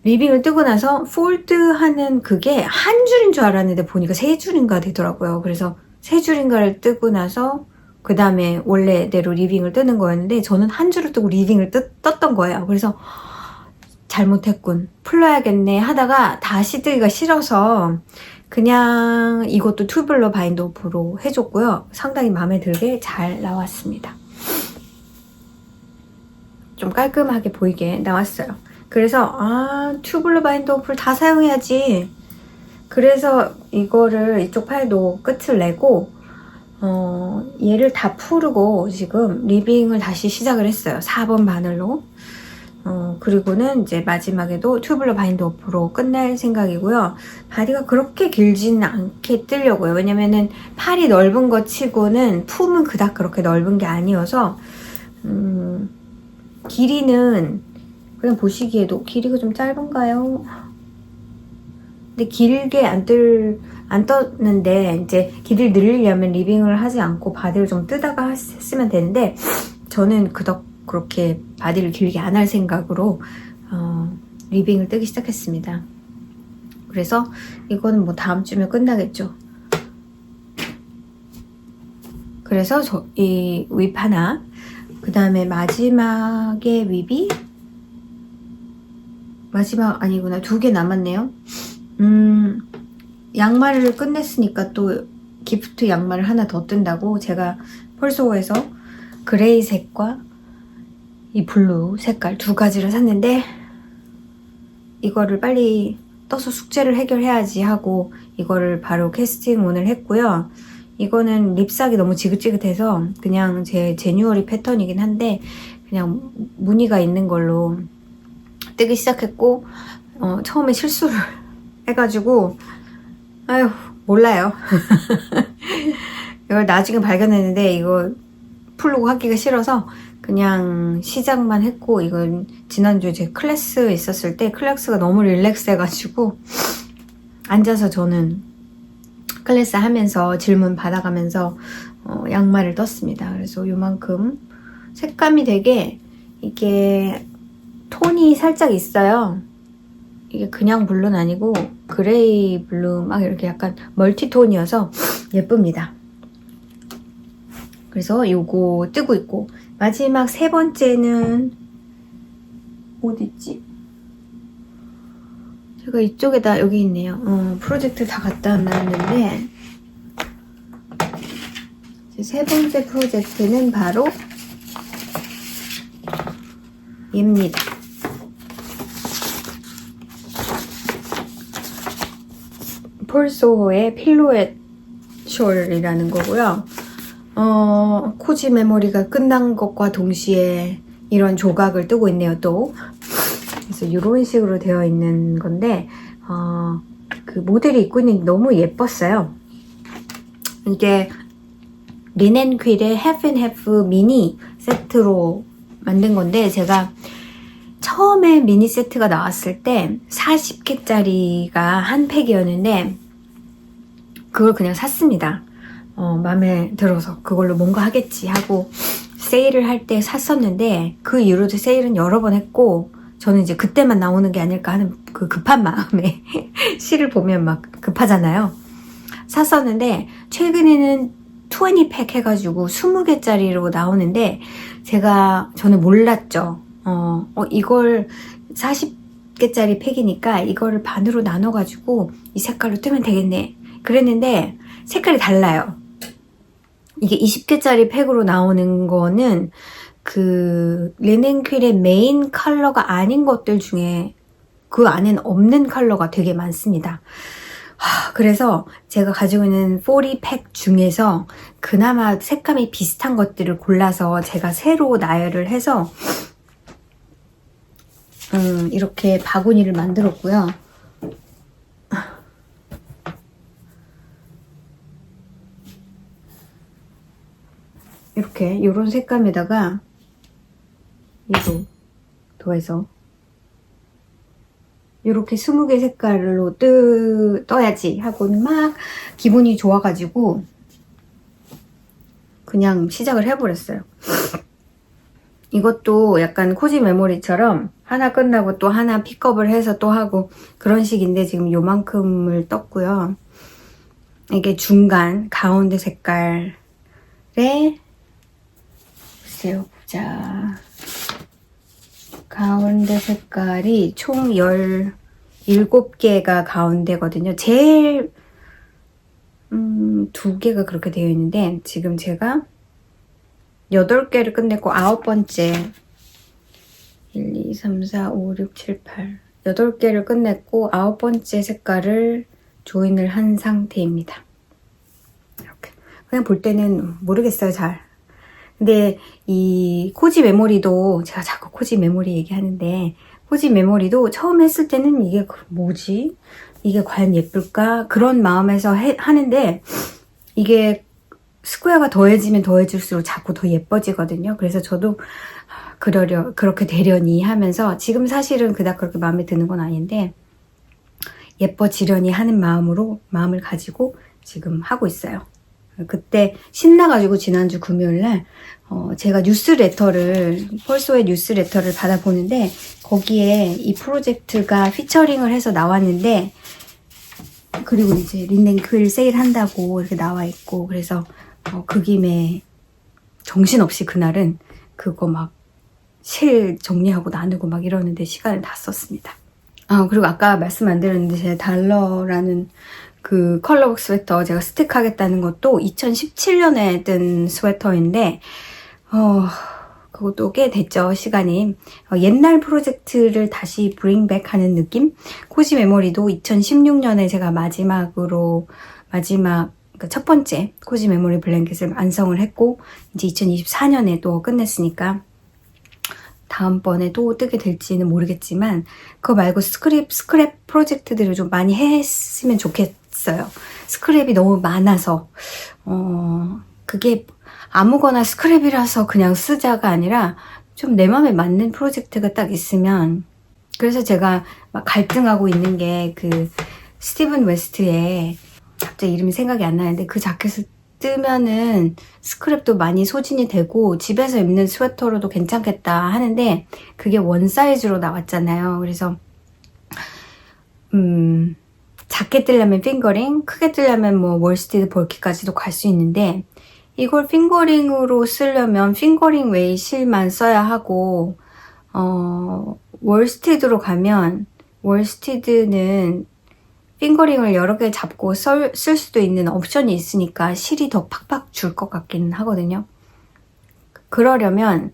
리빙을 뜨고 나서 폴드하는 그게 한 줄인 줄 알았는데 보니까 3줄인가 되더라고요. 그래서 3줄인가를 뜨고 나서 그 다음에 원래대로 리빙을 뜨는 거였는데 저는 한 줄을 뜨고 리빙을 떴던 거예요. 그래서 잘못했군, 풀러야겠네 하다가 다시 뜨기가 싫어서 그냥 이것도 튜블러 바인드 오프로 해줬고요. 상당히 마음에 들게 잘 나왔습니다. 좀 깔끔하게 보이게 나왔어요. 그래서 튜블러 바인더 어플 다 사용해야지. 그래서 이거를 이쪽 팔도 끝을 내고 얘를 다 풀고 지금 리빙을 다시 시작을 했어요. 4번 바늘로. 그리고는 이제 마지막에도 튜블러 바인더 어프로 끝낼 생각이고요. 바디가 그렇게 길지는 않게 뜨려고요. 왜냐면은 팔이 넓은 것 치고는 품은 그닥 그렇게 넓은 게 아니어서 길이는 그냥 보시기에도 길이가 좀 짧은가요? 근데 길게 안 떴는데 이제 길이를 늘리려면 리빙을 하지 않고 바디를 좀 뜨다가 했으면 되는데 저는 그렇게 바디를 길게 안 할 생각으로 리빙을 뜨기 시작했습니다. 그래서 이거는 뭐 다음 주면 끝나겠죠. 그래서 이 윗 하나, 그 다음에 마지막에 윗이 마지막 아니구나, 2개 남았네요. 양말을 끝냈으니까 또 기프트 양말을 하나 더 뜬다고 제가 펄소에서 그레이 색과 이 블루 색깔 2가지를 샀는데 이거를 빨리 떠서 숙제를 해결해야지 하고 이거를 바로 캐스팅온을 했고요. 이거는 립삭이 너무 지긋지긋해서 그냥 제 제뉴얼이 패턴이긴 한데 그냥 무늬가 있는 걸로 뜨기 시작했고 처음에 실수를 해가지고 아휴 몰라요. 이걸 나중에 발견했는데 이거 풀고 하기가 싫어서 그냥 시작만 했고, 이건 지난주에 제 클래스 있었을 때 클래스가 너무 릴렉스 해가지고 앉아서 저는 클래스 하면서 질문 받아가면서 양말을 떴습니다. 그래서 요만큼 색감이 되게 이게 톤이 살짝 있어요. 이게 그냥 블루는 아니고 그레이 블루 막 이렇게 약간 멀티톤이어서 예쁩니다. 그래서 요거 뜨고 있고 마지막 3번째는 어딨지? 제가 이쪽에다 여기 있네요. 프로젝트 다 갖다 놨는데 제 3번째 프로젝트는 바로 얘입니다. 폴소호의 필로엣 숄이라는 거고요. 코지 메모리가 끝난 것과 동시에 이런 조각을 뜨고 있네요, 또. 그래서 이런 식으로 되어 있는 건데, 그 모델이 입고 있는 게 너무 예뻤어요. 이게 리넨 퀼의 half and half 미니 세트로 만든 건데, 제가 처음에 미니 세트가 나왔을 때 40개짜리가 한 팩이었는데, 그걸 그냥 샀습니다. 마음에 들어서 그걸로 뭔가 하겠지 하고 세일을 할 때 샀었는데 그 이후로도 세일은 여러 번 했고 저는 이제 그때만 나오는 게 아닐까 하는 그 급한 마음에 실을 보면 막 급하잖아요. 샀었는데 최근에는 20팩 해가지고 20개짜리로 나오는데 저는 몰랐죠. 이걸 40개짜리 팩이니까 이거를 반으로 나눠가지고 이 색깔로 뜨면 되겠네. 그랬는데 색깔이 달라요. 이게 20개짜리 팩으로 나오는 거는 그 리넨 퀼의 메인 컬러가 아닌 것들 중에 그 안엔 없는 컬러가 되게 많습니다. 그래서 제가 가지고 있는 40팩 중에서 그나마 색감이 비슷한 것들을 골라서 제가 새로 나열을 해서 이렇게 바구니를 만들었고요. 이렇게 이런 색감에다가 이거 더해서 이렇게 20개 색깔로 떠야지 하고는 막 기분이 좋아가지고 그냥 시작을 해버렸어요. 이것도 약간 코지 메모리처럼 하나 끝나고 또 하나 픽업을 해서 또 하고 그런 식인데 지금 요만큼을 떴고요. 이게 중간 가운데 색깔에 글쎄요, 보자. 가운데 색깔이 총 17개가 가운데거든요. 제일 2개가 그렇게 되어 있는데 지금 제가 8개를 끝냈고 9번째 1, 2, 3, 4, 5, 6, 7, 8 8개를 끝냈고 9번째 색깔을 조인을 한 상태입니다. 이렇게 그냥 볼 때는 모르겠어요, 잘. 근데 이 코지 메모리도, 제가 자꾸 코지 메모리 얘기하는데, 코지 메모리도 처음 했을 때는 이게 뭐지? 이게 과연 예쁠까? 그런 마음에서 하는데, 이게 스퀘어가 더해지면 더해질수록 자꾸 더 예뻐지거든요. 그래서 저도 그렇게 되려니 하면서, 지금 사실은 그닥 그렇게 마음에 드는 건 아닌데, 예뻐지려니 하는 마음을 가지고 지금 하고 있어요. 그때 신나가지고 지난주 금요일날 제가 펄소의 뉴스레터를 받아보는데, 거기에 이 프로젝트가 피처링을 해서 나왔는데, 그리고 이제 린넨 퀼 세일한다고 이렇게 나와 있고, 그래서 그 김에 정신없이 그날은 그거 막 실 정리하고 나누고 막 이러는데 시간을 다 썼습니다. 그리고 아까 말씀 안 드렸는데, 제 달러라는 그 컬러북 스웨터 제가 스틱하겠다는 것도 2017년에 뜬 스웨터인데, 그것도 꽤 됐죠, 시간이. 옛날 프로젝트를 다시 브링백 하는 느낌? 코지 메모리도 2016년에 제가 그러니까 첫 번째 코지 메모리 블랭켓을 완성을 했고, 이제 2024년에 또 끝냈으니까, 다음번에 또 뜨게 될지는 모르겠지만, 그거 말고 스크랩 프로젝트들을 좀 많이 했으면 좋겠어요. 스크랩이 너무 많아서, 그게 아무거나 스크랩이라서 그냥 쓰자가 아니라, 좀 내 맘에 맞는 프로젝트가 딱 있으면, 그래서 제가 막 갈등하고 있는 게, 그 스티븐 웨스트의, 갑자기 이름이 생각이 안 나는데, 그 자켓을 뜨면은 스크랩도 많이 소진이 되고 집에서 입는 스웨터로도 괜찮겠다 하는데, 그게 원 사이즈로 나왔잖아요. 그래서 작게 뜨려면 핑거링, 크게 뜨려면 뭐 월스티드 볼키까지도 갈 수 있는데, 이걸 핑거링으로 쓰려면 핑거링 웨이 실만 써야 하고, 월스티드로 가면, 월스티드는 핑거링을 여러 개 잡고 쓸 수도 있는 옵션이 있으니까 실이 더 팍팍 줄 것 같긴 하거든요. 그러려면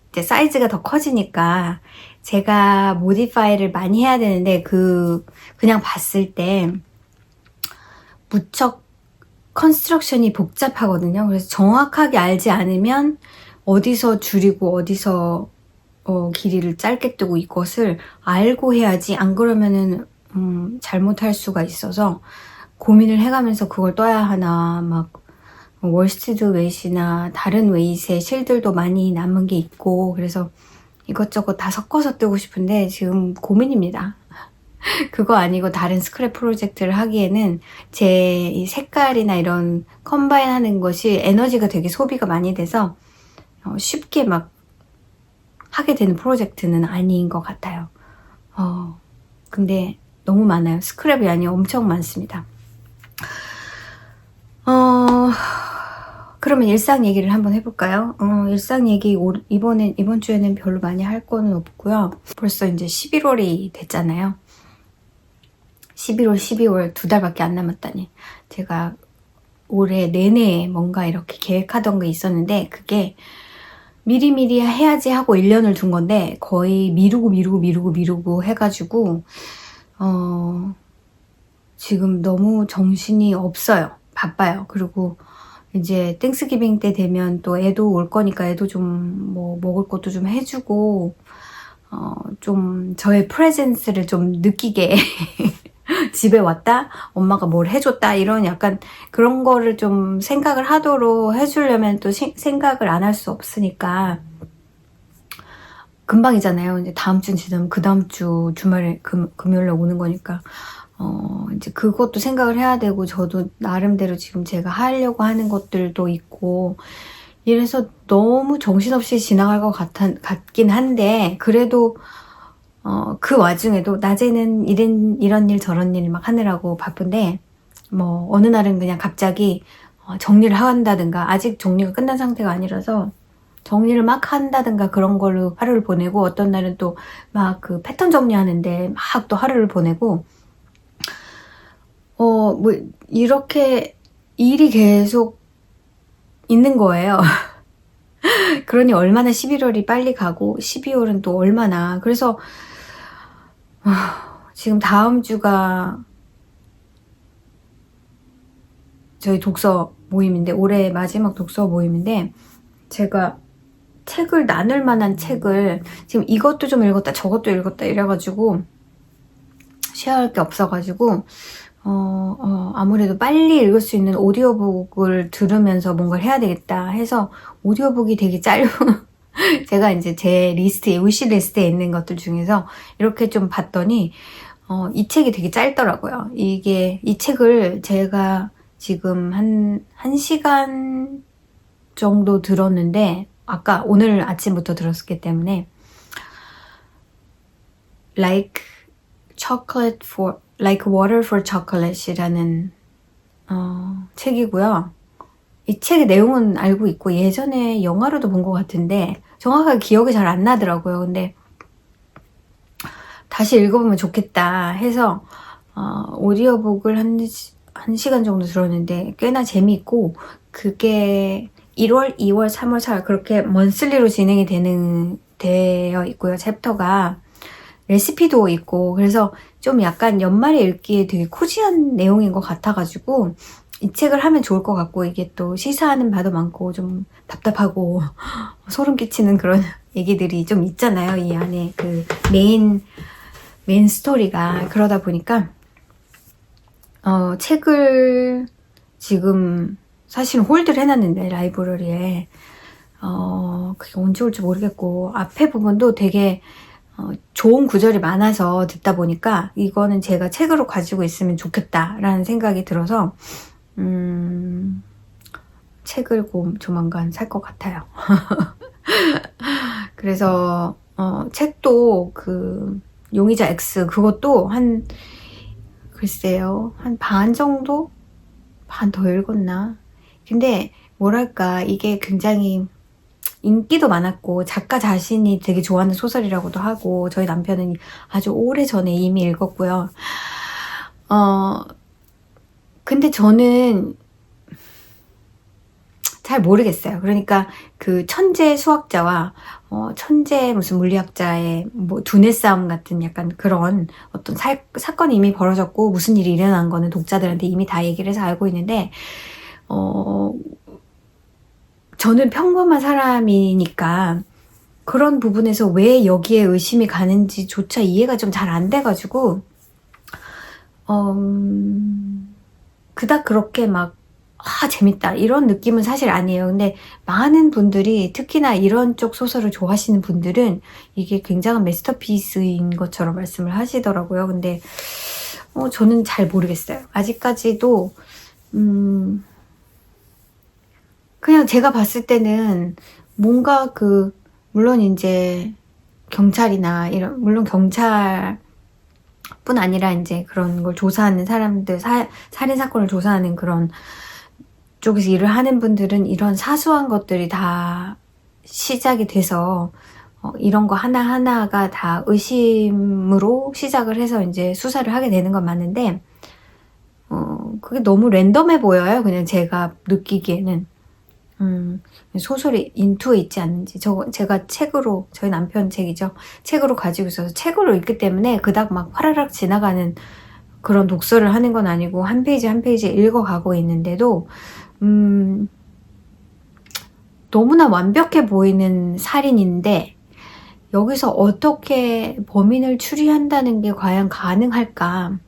이제 사이즈가 더 커지니까 제가 모디파이를 많이 해야 되는데, 그냥 봤을 때 무척 컨스트럭션이 복잡하거든요. 그래서 정확하게 알지 않으면 어디서 줄이고 어디서 길이를 짧게 뜨고, 이것을 알고 해야지, 안 그러면은 잘못할 수가 있어서 고민을 해가면서 그걸 떠야 하나, 막 월스티드 웨이시나 다른 웨이스의 실들도 많이 남은 게 있고, 그래서 이것저것 다 섞어서 뜨고 싶은데 지금 고민입니다. 그거 아니고 다른 스크랩 프로젝트를 하기에는 제 이 색깔이나 이런 컴바인 하는 것이 에너지가 되게 소비가 많이 돼서 쉽게 막 하게 되는 프로젝트는 아닌 것 같아요. 근데 너무 많아요. 스크랩 양이 엄청 많습니다. 그러면 일상 얘기를 한번 해볼까요? 일상 얘기 이번 주에는 별로 많이 할 거는 없고요. 벌써 이제 11월이 됐잖아요. 11월, 12월 2달밖에 안 남았다니. 제가 올해 내내 뭔가 이렇게 계획하던 게 있었는데, 그게 미리미리 해야지 하고 1년을 둔 건데 거의 미루고 해가지고 지금 너무 정신이 없어요. 바빠요. 그리고 이제 땡스기빙 때 되면 또 애도 올 거니까 애도 좀 뭐 먹을 것도 좀 해주고, 좀 저의 프레젠스를 좀 느끼게 집에 왔다? 엄마가 뭘 해줬다? 이런 약간 그런 거를 좀 생각을 하도록 해주려면 또 생각을 안 할 수 없으니까, 금방이잖아요. 이제 다음 주 지나면 그 다음 주 주말에 금요일에 오는 거니까, 이제 그것도 생각을 해야 되고, 저도 나름대로 지금 제가 하려고 하는 것들도 있고, 이래서 너무 정신없이 지나갈 것 같긴 한데, 그래도 그 와중에도 낮에는 이런 일 저런 일 막 하느라고 바쁜데, 뭐 어느 날은 그냥 갑자기 정리를 한다든가, 아직 정리가 끝난 상태가 아니라서 정리를 막 한다든가 그런 걸로 하루를 보내고, 어떤 날은 또 막 그 패턴 정리하는데 막 또 하루를 보내고, 뭐 이렇게 일이 계속 있는 거예요. 그러니 얼마나 11월이 빨리 가고 12월은 또 얼마나. 그래서 지금 다음 주가 저희 독서 모임인데, 올해 마지막 독서 모임인데, 제가 책을 나눌 만한 책을 지금 이것도 좀 읽었다 저것도 읽었다 이래가지고 쉐어할 게 없어가지고 아무래도 빨리 읽을 수 있는 오디오북을 들으면서 뭔가를 해야 되겠다 해서 오디오북이 되게 짧은 제가 이제 제 리스트에, 위시 리스트에 있는 것들 중에서 이렇게 좀 봤더니 이 책이 되게 짧더라고요. 이 책을 제가 지금 한 1시간 정도 들었는데, 아까 오늘 아침부터 들었기 때문에 Like Water for Chocolate이라는 책이고요. 이 책의 내용은 알고 있고 예전에 영화로도 본 것 같은데 정확하게 기억이 잘 안 나더라고요. 근데 다시 읽어보면 좋겠다 해서 오디오북을 한 시간 정도 들었는데 꽤나 재미있고, 그게 1월, 2월, 3월, 4월 그렇게 먼슬리로 진행이 되어 있고요. 챕터가 레시피도 있고, 그래서 좀 약간 연말에 읽기에 되게 코지한 내용인 것 같아가지고 이 책을 하면 좋을 것 같고, 이게 또 시사하는 바도 많고 좀 답답하고 소름 끼치는 그런 얘기들이 좀 있잖아요. 이 안에 그 메인 스토리가. 그러다 보니까 책을 지금 사실 홀드를 해놨는데 라이브러리에 그게 언제 올지 모르겠고, 앞에 부분도 되게 좋은 구절이 많아서 듣다 보니까 이거는 제가 책으로 가지고 있으면 좋겠다라는 생각이 들어서 책을 조만간 살 것 같아요. 그래서 책도 그 용의자 X 그것도 글쎄요, 한 반 정도? 반 더 읽었나? 근데 뭐랄까, 이게 굉장히 인기도 많았고 작가 자신이 되게 좋아하는 소설이라고도 하고, 저희 남편은 아주 오래전에 이미 읽었고요. 근데 저는 잘 모르겠어요. 그러니까 그 천재 수학자와 천재 무슨 물리학자의 뭐 두뇌 싸움 같은 약간 그런 어떤 사건이 이미 벌어졌고 무슨 일이 일어난 거는 독자들한테 이미 다 얘기를 해서 알고 있는데, 저는 평범한 사람이니까 그런 부분에서 왜 여기에 의심이 가는지조차 이해가 좀 잘 안 돼가지고 그닥 그렇게 막 재밌다 이런 느낌은 사실 아니에요. 근데 많은 분들이, 특히나 이런 쪽 소설을 좋아하시는 분들은 이게 굉장한 마스터피스인 것처럼 말씀을 하시더라고요. 근데 저는 잘 모르겠어요. 아직까지도 그냥 제가 봤을 때는 뭔가 물론 이제 경찰이나 이런, 물론 경찰뿐 아니라 이제 그런 걸 조사하는 사람들, 살인사건을 조사하는 그런 쪽에서 일을 하는 분들은 이런 사소한 것들이 다 시작이 돼서 이런 거 하나하나가 다 의심으로 시작을 해서 이제 수사를 하게 되는 건 맞는데, 그게 너무 랜덤해 보여요. 그냥 제가 느끼기에는. 소설이 인투에 있지 않는지. 제가 책으로, 저희 남편 책이죠. 책으로 가지고 있어서 책으로 읽기 때문에 그닥 막 화라락 지나가는 그런 독서를 하는 건 아니고 한 페이지 한 페이지 읽어가고 있는데도 너무나 완벽해 보이는 살인인데 여기서 어떻게 범인을 추리한다는 게 과연 가능할까?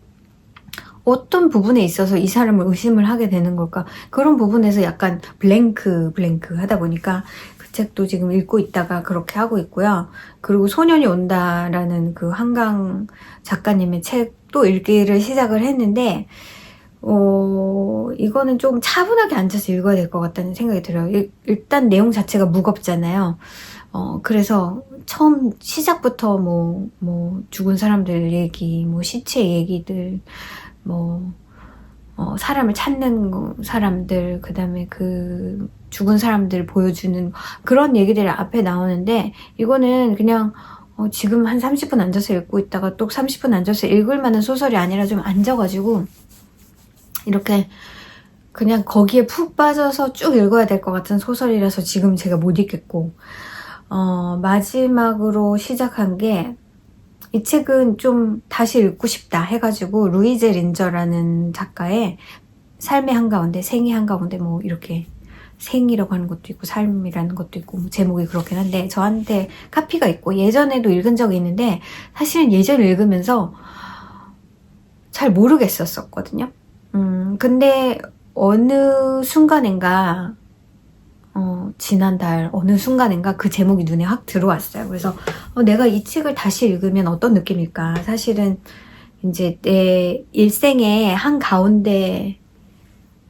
어떤 부분에 있어서 이 사람을 의심을 하게 되는 걸까? 그런 부분에서 약간 블랭크 하다 보니까 그 책도 지금 읽고 있다가 그렇게 하고 있고요. 그리고 소년이 온다라는 그 한강 작가님의 책도 읽기를 시작을 했는데 이거는 좀 차분하게 앉아서 읽어야 될 것 같다는 생각이 들어요. 일단 내용 자체가 무겁잖아요. 그래서 처음 시작부터 뭐 죽은 사람들 얘기, 뭐 시체 얘기들, 사람을 찾는 사람들, 그 다음에 그 죽은 사람들 보여주는 그런 얘기들이 앞에 나오는데, 이거는 그냥 지금 한 30분 앉아서 읽고 있다가 또 30분 앉아서 읽을 만한 소설이 아니라 좀 앉아가지고 이렇게 그냥 거기에 푹 빠져서 쭉 읽어야 될 것 같은 소설이라서 지금 제가 못 읽겠고, 마지막으로 시작한 게, 이 책은 좀 다시 읽고 싶다 해가지고, 루이제 린저라는 작가의 삶의 한가운데, 생의 한가운데, 뭐, 이렇게, 생이라고 하는 것도 있고, 삶이라는 것도 있고, 뭐 제목이 그렇긴 한데, 저한테 카피가 있고, 예전에도 읽은 적이 있는데, 사실은 예전에 읽으면서 잘 모르겠었거든요. 근데, 어느 순간인가, 지난달 어느 순간인가 그 제목이 눈에 확 들어왔어요. 그래서 내가 이 책을 다시 읽으면 어떤 느낌일까? 사실은 이제 내 일생의 한가운데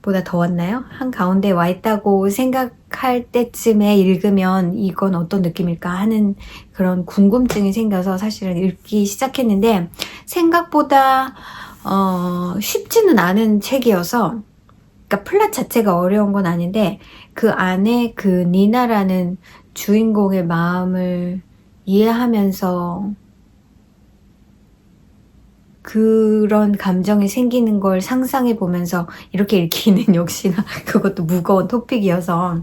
보다 더 왔나요? 한가운데 와 있다고 생각할 때쯤에 읽으면 이건 어떤 느낌일까 하는 그런 궁금증이 생겨서 사실은 읽기 시작했는데 생각보다 쉽지는 않은 책이어서 그러니까 플랫 자체가 어려운 건 아닌데 그 안에 그 니나라는 주인공의 마음을 이해하면서 그런 감정이 생기는 걸 상상해 보면서 이렇게 읽기는 역시나 그것도 무거운 토픽이어서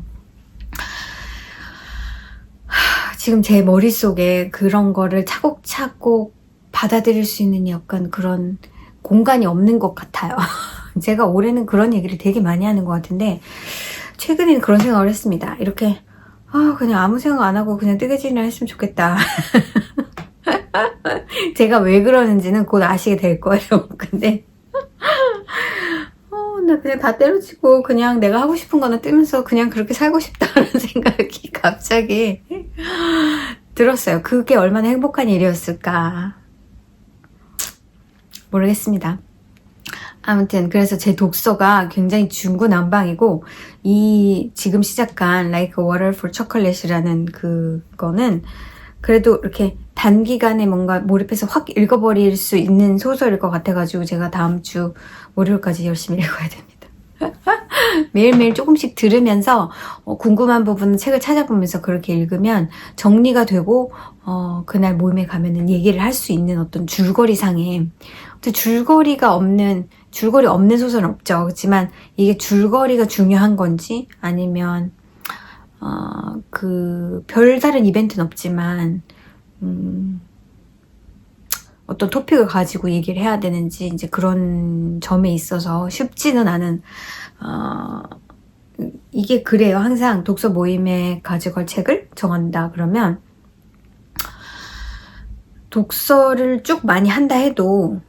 지금 제 머릿속에 그런 거를 차곡차곡 받아들일 수 있는 약간 그런 공간이 없는 것 같아요. 제가 올해는 그런 얘기를 되게 많이 하는 것 같은데 최근에는 그런 생각을 했습니다. 이렇게 그냥 아무 생각 안 하고 그냥 뜨개질이나 했으면 좋겠다. 제가 왜 그러는지는 곧 아시게 될 거예요. 근데 나 그냥 다 때려치고 그냥 내가 하고 싶은 거나 뜨면서 그냥 그렇게 살고 싶다는 생각이 갑자기 들었어요. 그게 얼마나 행복한 일이었을까 모르겠습니다. 아무튼 그래서 제 독서가 굉장히 중구난방이고 이 지금 시작한 Like a Water for Chocolate이라는 그거는 그래도 이렇게 단기간에 뭔가 몰입해서 확 읽어버릴 수 있는 소설일 것 같아가지고 제가 다음 주 월요일까지 열심히 읽어야 됩니다. 매일매일 조금씩 들으면서 궁금한 부분은 책을 찾아보면서 그렇게 읽으면 정리가 되고 그날 모임에 가면은 얘기를 할 수 있는 어떤 줄거리상에 줄거리 없는 소설은 없죠. 그렇지만 이게 줄거리가 중요한 건지 아니면 그 별다른 이벤트는 없지만 어떤 토픽을 가지고 얘기를 해야 되는지 이제 그런 점에 있어서 쉽지는 않은 이게 그래요. 항상 독서 모임에 가져갈 책을 정한다 그러면 독서를 쭉 많이 한다 해도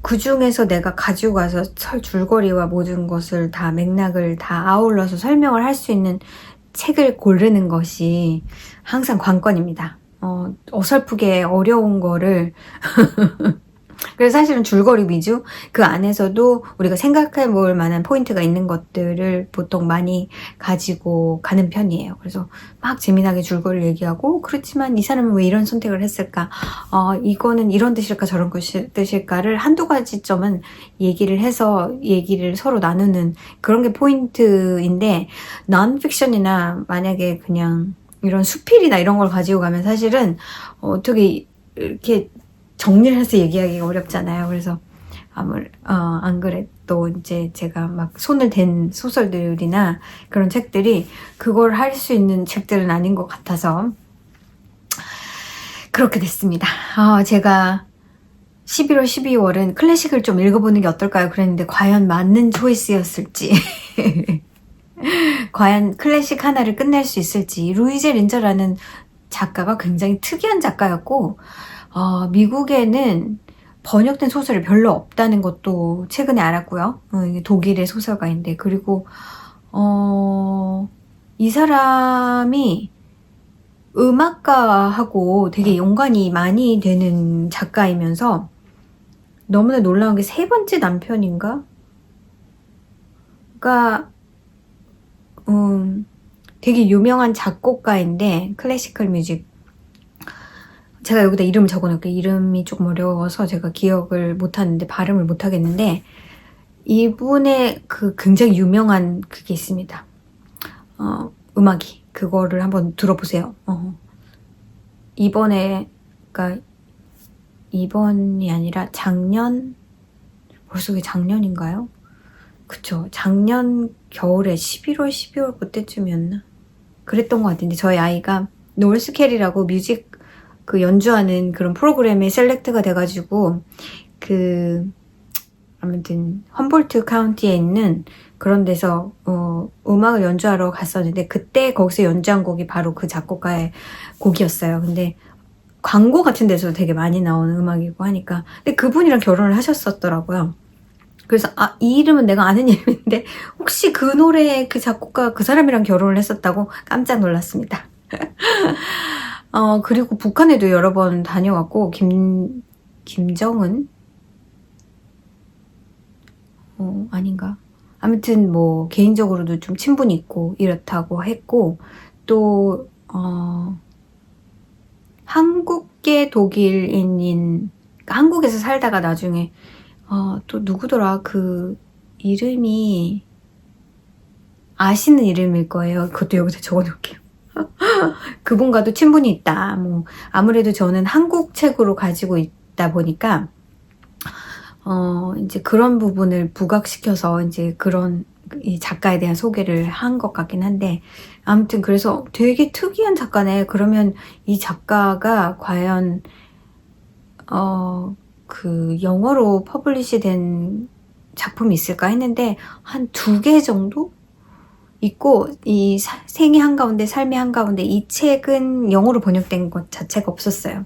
그 중에서 내가 가지고 가서 줄거리와 모든 것을 다 맥락을 다 아울러서 설명을 할 수 있는 책을 고르는 것이 항상 관건입니다. 어설프게 어려운 거를 그래서 사실은 줄거리 위주 그 안에서도 우리가 생각해 볼 만한 포인트가 있는 것들을 보통 많이 가지고 가는 편이에요. 그래서 막 재미나게 줄거리를 얘기하고 그렇지만 이 사람은 왜 이런 선택을 했을까? 이거는 이런 뜻일까 저런 뜻일까를 한두 가지 점은 얘기를 해서 얘기를 서로 나누는 그런 게 포인트인데 non-fiction이나 만약에 그냥 이런 수필이나 이런 걸 가지고 가면 사실은 어떻게 이렇게 정리를 해서 얘기하기가 어렵잖아요. 그래서 안 그래도 이제 제가 막 손을 댄 소설들이나 그런 책들이 그걸 할 수 있는 책들은 아닌 것 같아서 그렇게 됐습니다. 제가 11월, 12월은 클래식을 좀 읽어보는 게 어떨까요? 그랬는데 과연 맞는 초이스였을지 과연 클래식 하나를 끝낼 수 있을지 루이제 린저라는 작가가 굉장히 특이한 작가였고 미국에는 번역된 소설이 별로 없다는 것도 최근에 알았고요. 이게 독일의 소설가인데 그리고 이 사람이 음악가하고 되게 연관이 많이 되는 작가이면서 너무나 놀라운 게 세 번째 남편인가? 가 되게 유명한 작곡가인데 클래시컬 뮤직 제가 여기다 이름을 적어놓을게요. 이름이 조금 어려워서 제가 기억을 못하는데 발음을 못하겠는데 이분의 그 굉장히 유명한 그게 있습니다. 음악이 그거를 한번 들어보세요. 그러니까 이번이 아니라 작년 벌써 그게 작년인가요? 그쵸. 작년 겨울에 11월, 12월 그때쯤이었나? 그랬던 것 같은데 저희 아이가 노스캐리라고 뮤직 그 연주하는 그런 프로그램에 셀렉트가 돼가지고 아무튼 험볼트 카운티에 있는 그런 데서 음악을 연주하러 갔었는데 그때 거기서 연주한 곡이 바로 그 작곡가의 곡이었어요. 근데 광고 같은 데서 되게 많이 나오는 음악이고 하니까 근데 그분이랑 결혼을 하셨었더라고요. 그래서 이 이름은 내가 아는 이름인데 혹시 그 노래 그 작곡가 그 사람이랑 결혼을 했었다고 깜짝 놀랐습니다. 그리고 북한에도 여러 번 다녀왔고 김정은? 아닌가? 아무튼 뭐 개인적으로도 좀 친분이 있고 이렇다고 했고 또 한국계 독일인인 그러니까 한국에서 살다가 나중에 또 누구더라 그 이름이 아시는 이름일 거예요. 그것도 여기다 적어놓을게요. 그분과도 친분이 있다. 뭐 아무래도 저는 한국 책으로 가지고 있다 보니까 이제 그런 부분을 부각시켜서 이제 그런 이 작가에 대한 소개를 한 것 같긴 한데 아무튼 그래서 되게 특이한 작가네. 그러면 이 작가가 과연 그 영어로 퍼블리시 된 작품이 있을까 했는데 한 2개 정도 있고 이 생의 한가운데 삶의 한가운데 이 책은 영어로 번역된 것 자체가 없었어요.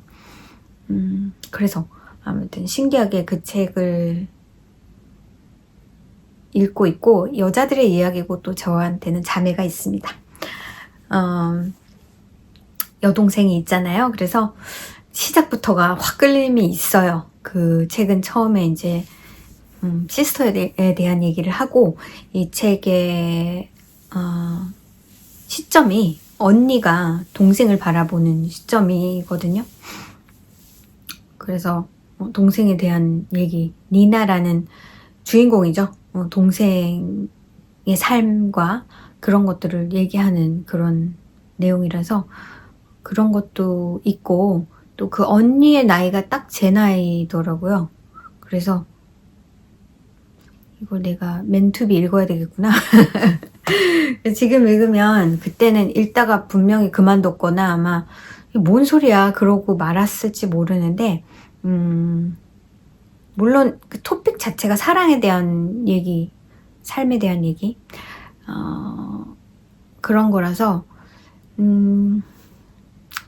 그래서 아무튼 신기하게 그 책을 읽고 있고 여자들의 이야기고 또 저한테는 자매가 있습니다. 여동생이 있잖아요. 그래서 시작부터가 확 끌림이 있어요. 그 책은 처음에 이제 시스터에 대한 얘기를 하고 이 책의 시점이 언니가 동생을 바라보는 시점이거든요. 그래서 동생에 대한 얘기, 니나라는 주인공이죠. 동생의 삶과 그런 것들을 얘기하는 그런 내용이라서 그런 것도 있고 또 그 언니의 나이가 딱 제 나이더라고요. 그래서 이걸 내가 맨투비 읽어야 되겠구나. 지금 읽으면 그때는 읽다가 분명히 그만뒀거나 아마 뭔 소리야 그러고 말았을지 모르는데 물론 그 토픽 자체가 사랑에 대한 얘기, 삶에 대한 얘기 그런 거라서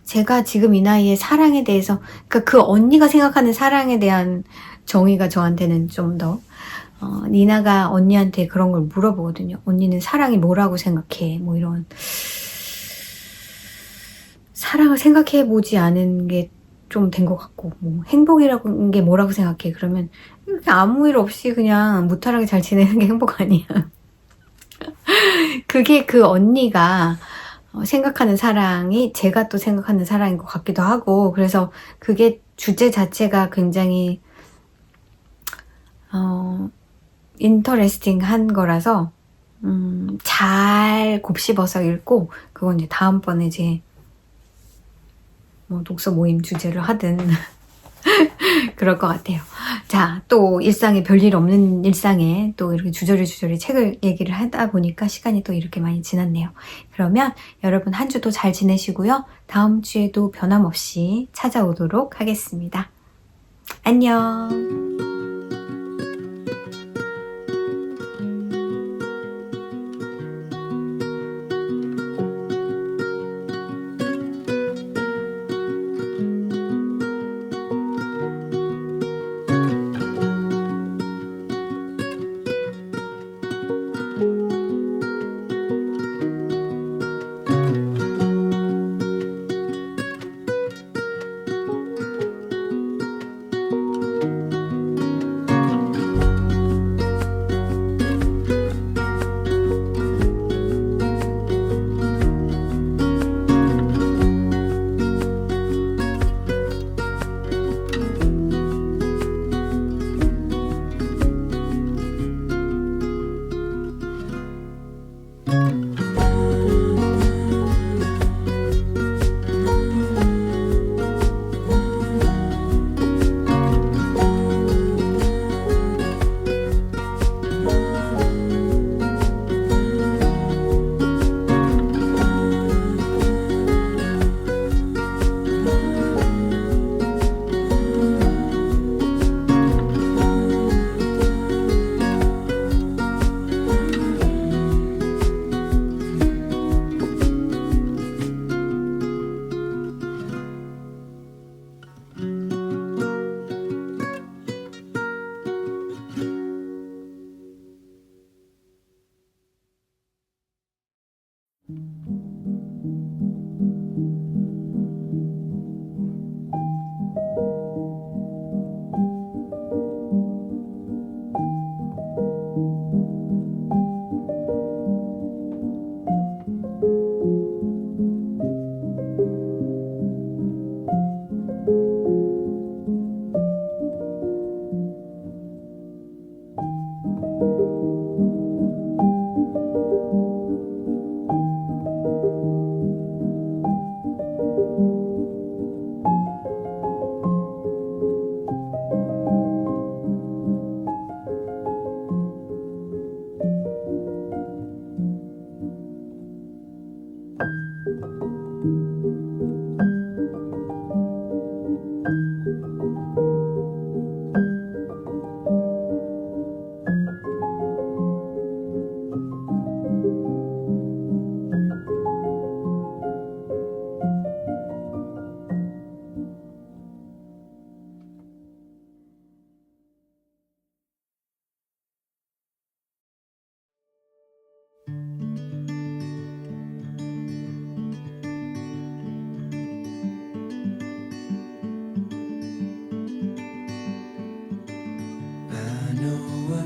제가 지금 이 나이에 사랑에 대해서 그러니까 그 언니가 생각하는 사랑에 대한 정의가 저한테는 좀 더 니나가 언니한테 그런 걸 물어보거든요. 언니는 사랑이 뭐라고 생각해? 뭐 이런 사랑을 생각해보지 않은 게 좀 된 것 같고 뭐 행복이라는 게 뭐라고 생각해? 그러면 이렇게 아무 일 없이 그냥 무탈하게 잘 지내는 게 행복 아니야. 그게 그 언니가 생각하는 사랑이 제가 또 생각하는 사랑인 것 같기도 하고 그래서 그게 주제 자체가 굉장히 인터레스팅한 거라서 잘 곱씹어서 읽고 그건 이제 다음번에 이제 뭐 독서 모임 주제를 하든 그럴 것 같아요. 자, 또 일상에 별일 없는 일상에 또 이렇게 주저리 책을 얘기를 하다 보니까 시간이 또 이렇게 많이 지났네요. 그러면 여러분 한 주도 잘 지내시고요. 다음 주에도 변함없이 찾아오도록 하겠습니다. 안녕.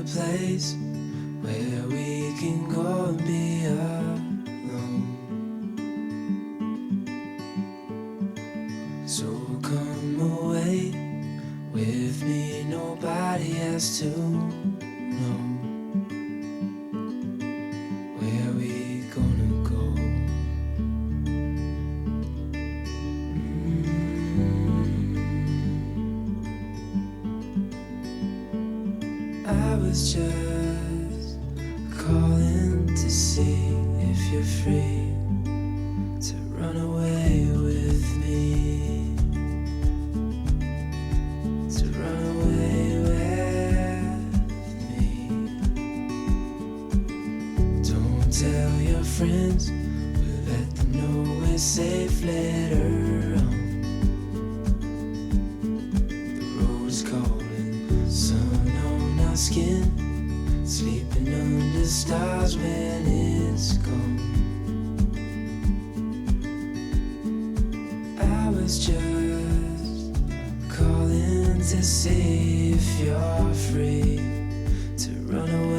place where we can go and be alone. So come away with me, nobody has to know where we gonna go. I was just calling to see if you're free to run away with me, to run away with me. Don't tell your friends, we'll let them know we're safe later on. The road's calling, sun on our skin, sleeping under stars when it's gone. I was just calling to see if you're free to run away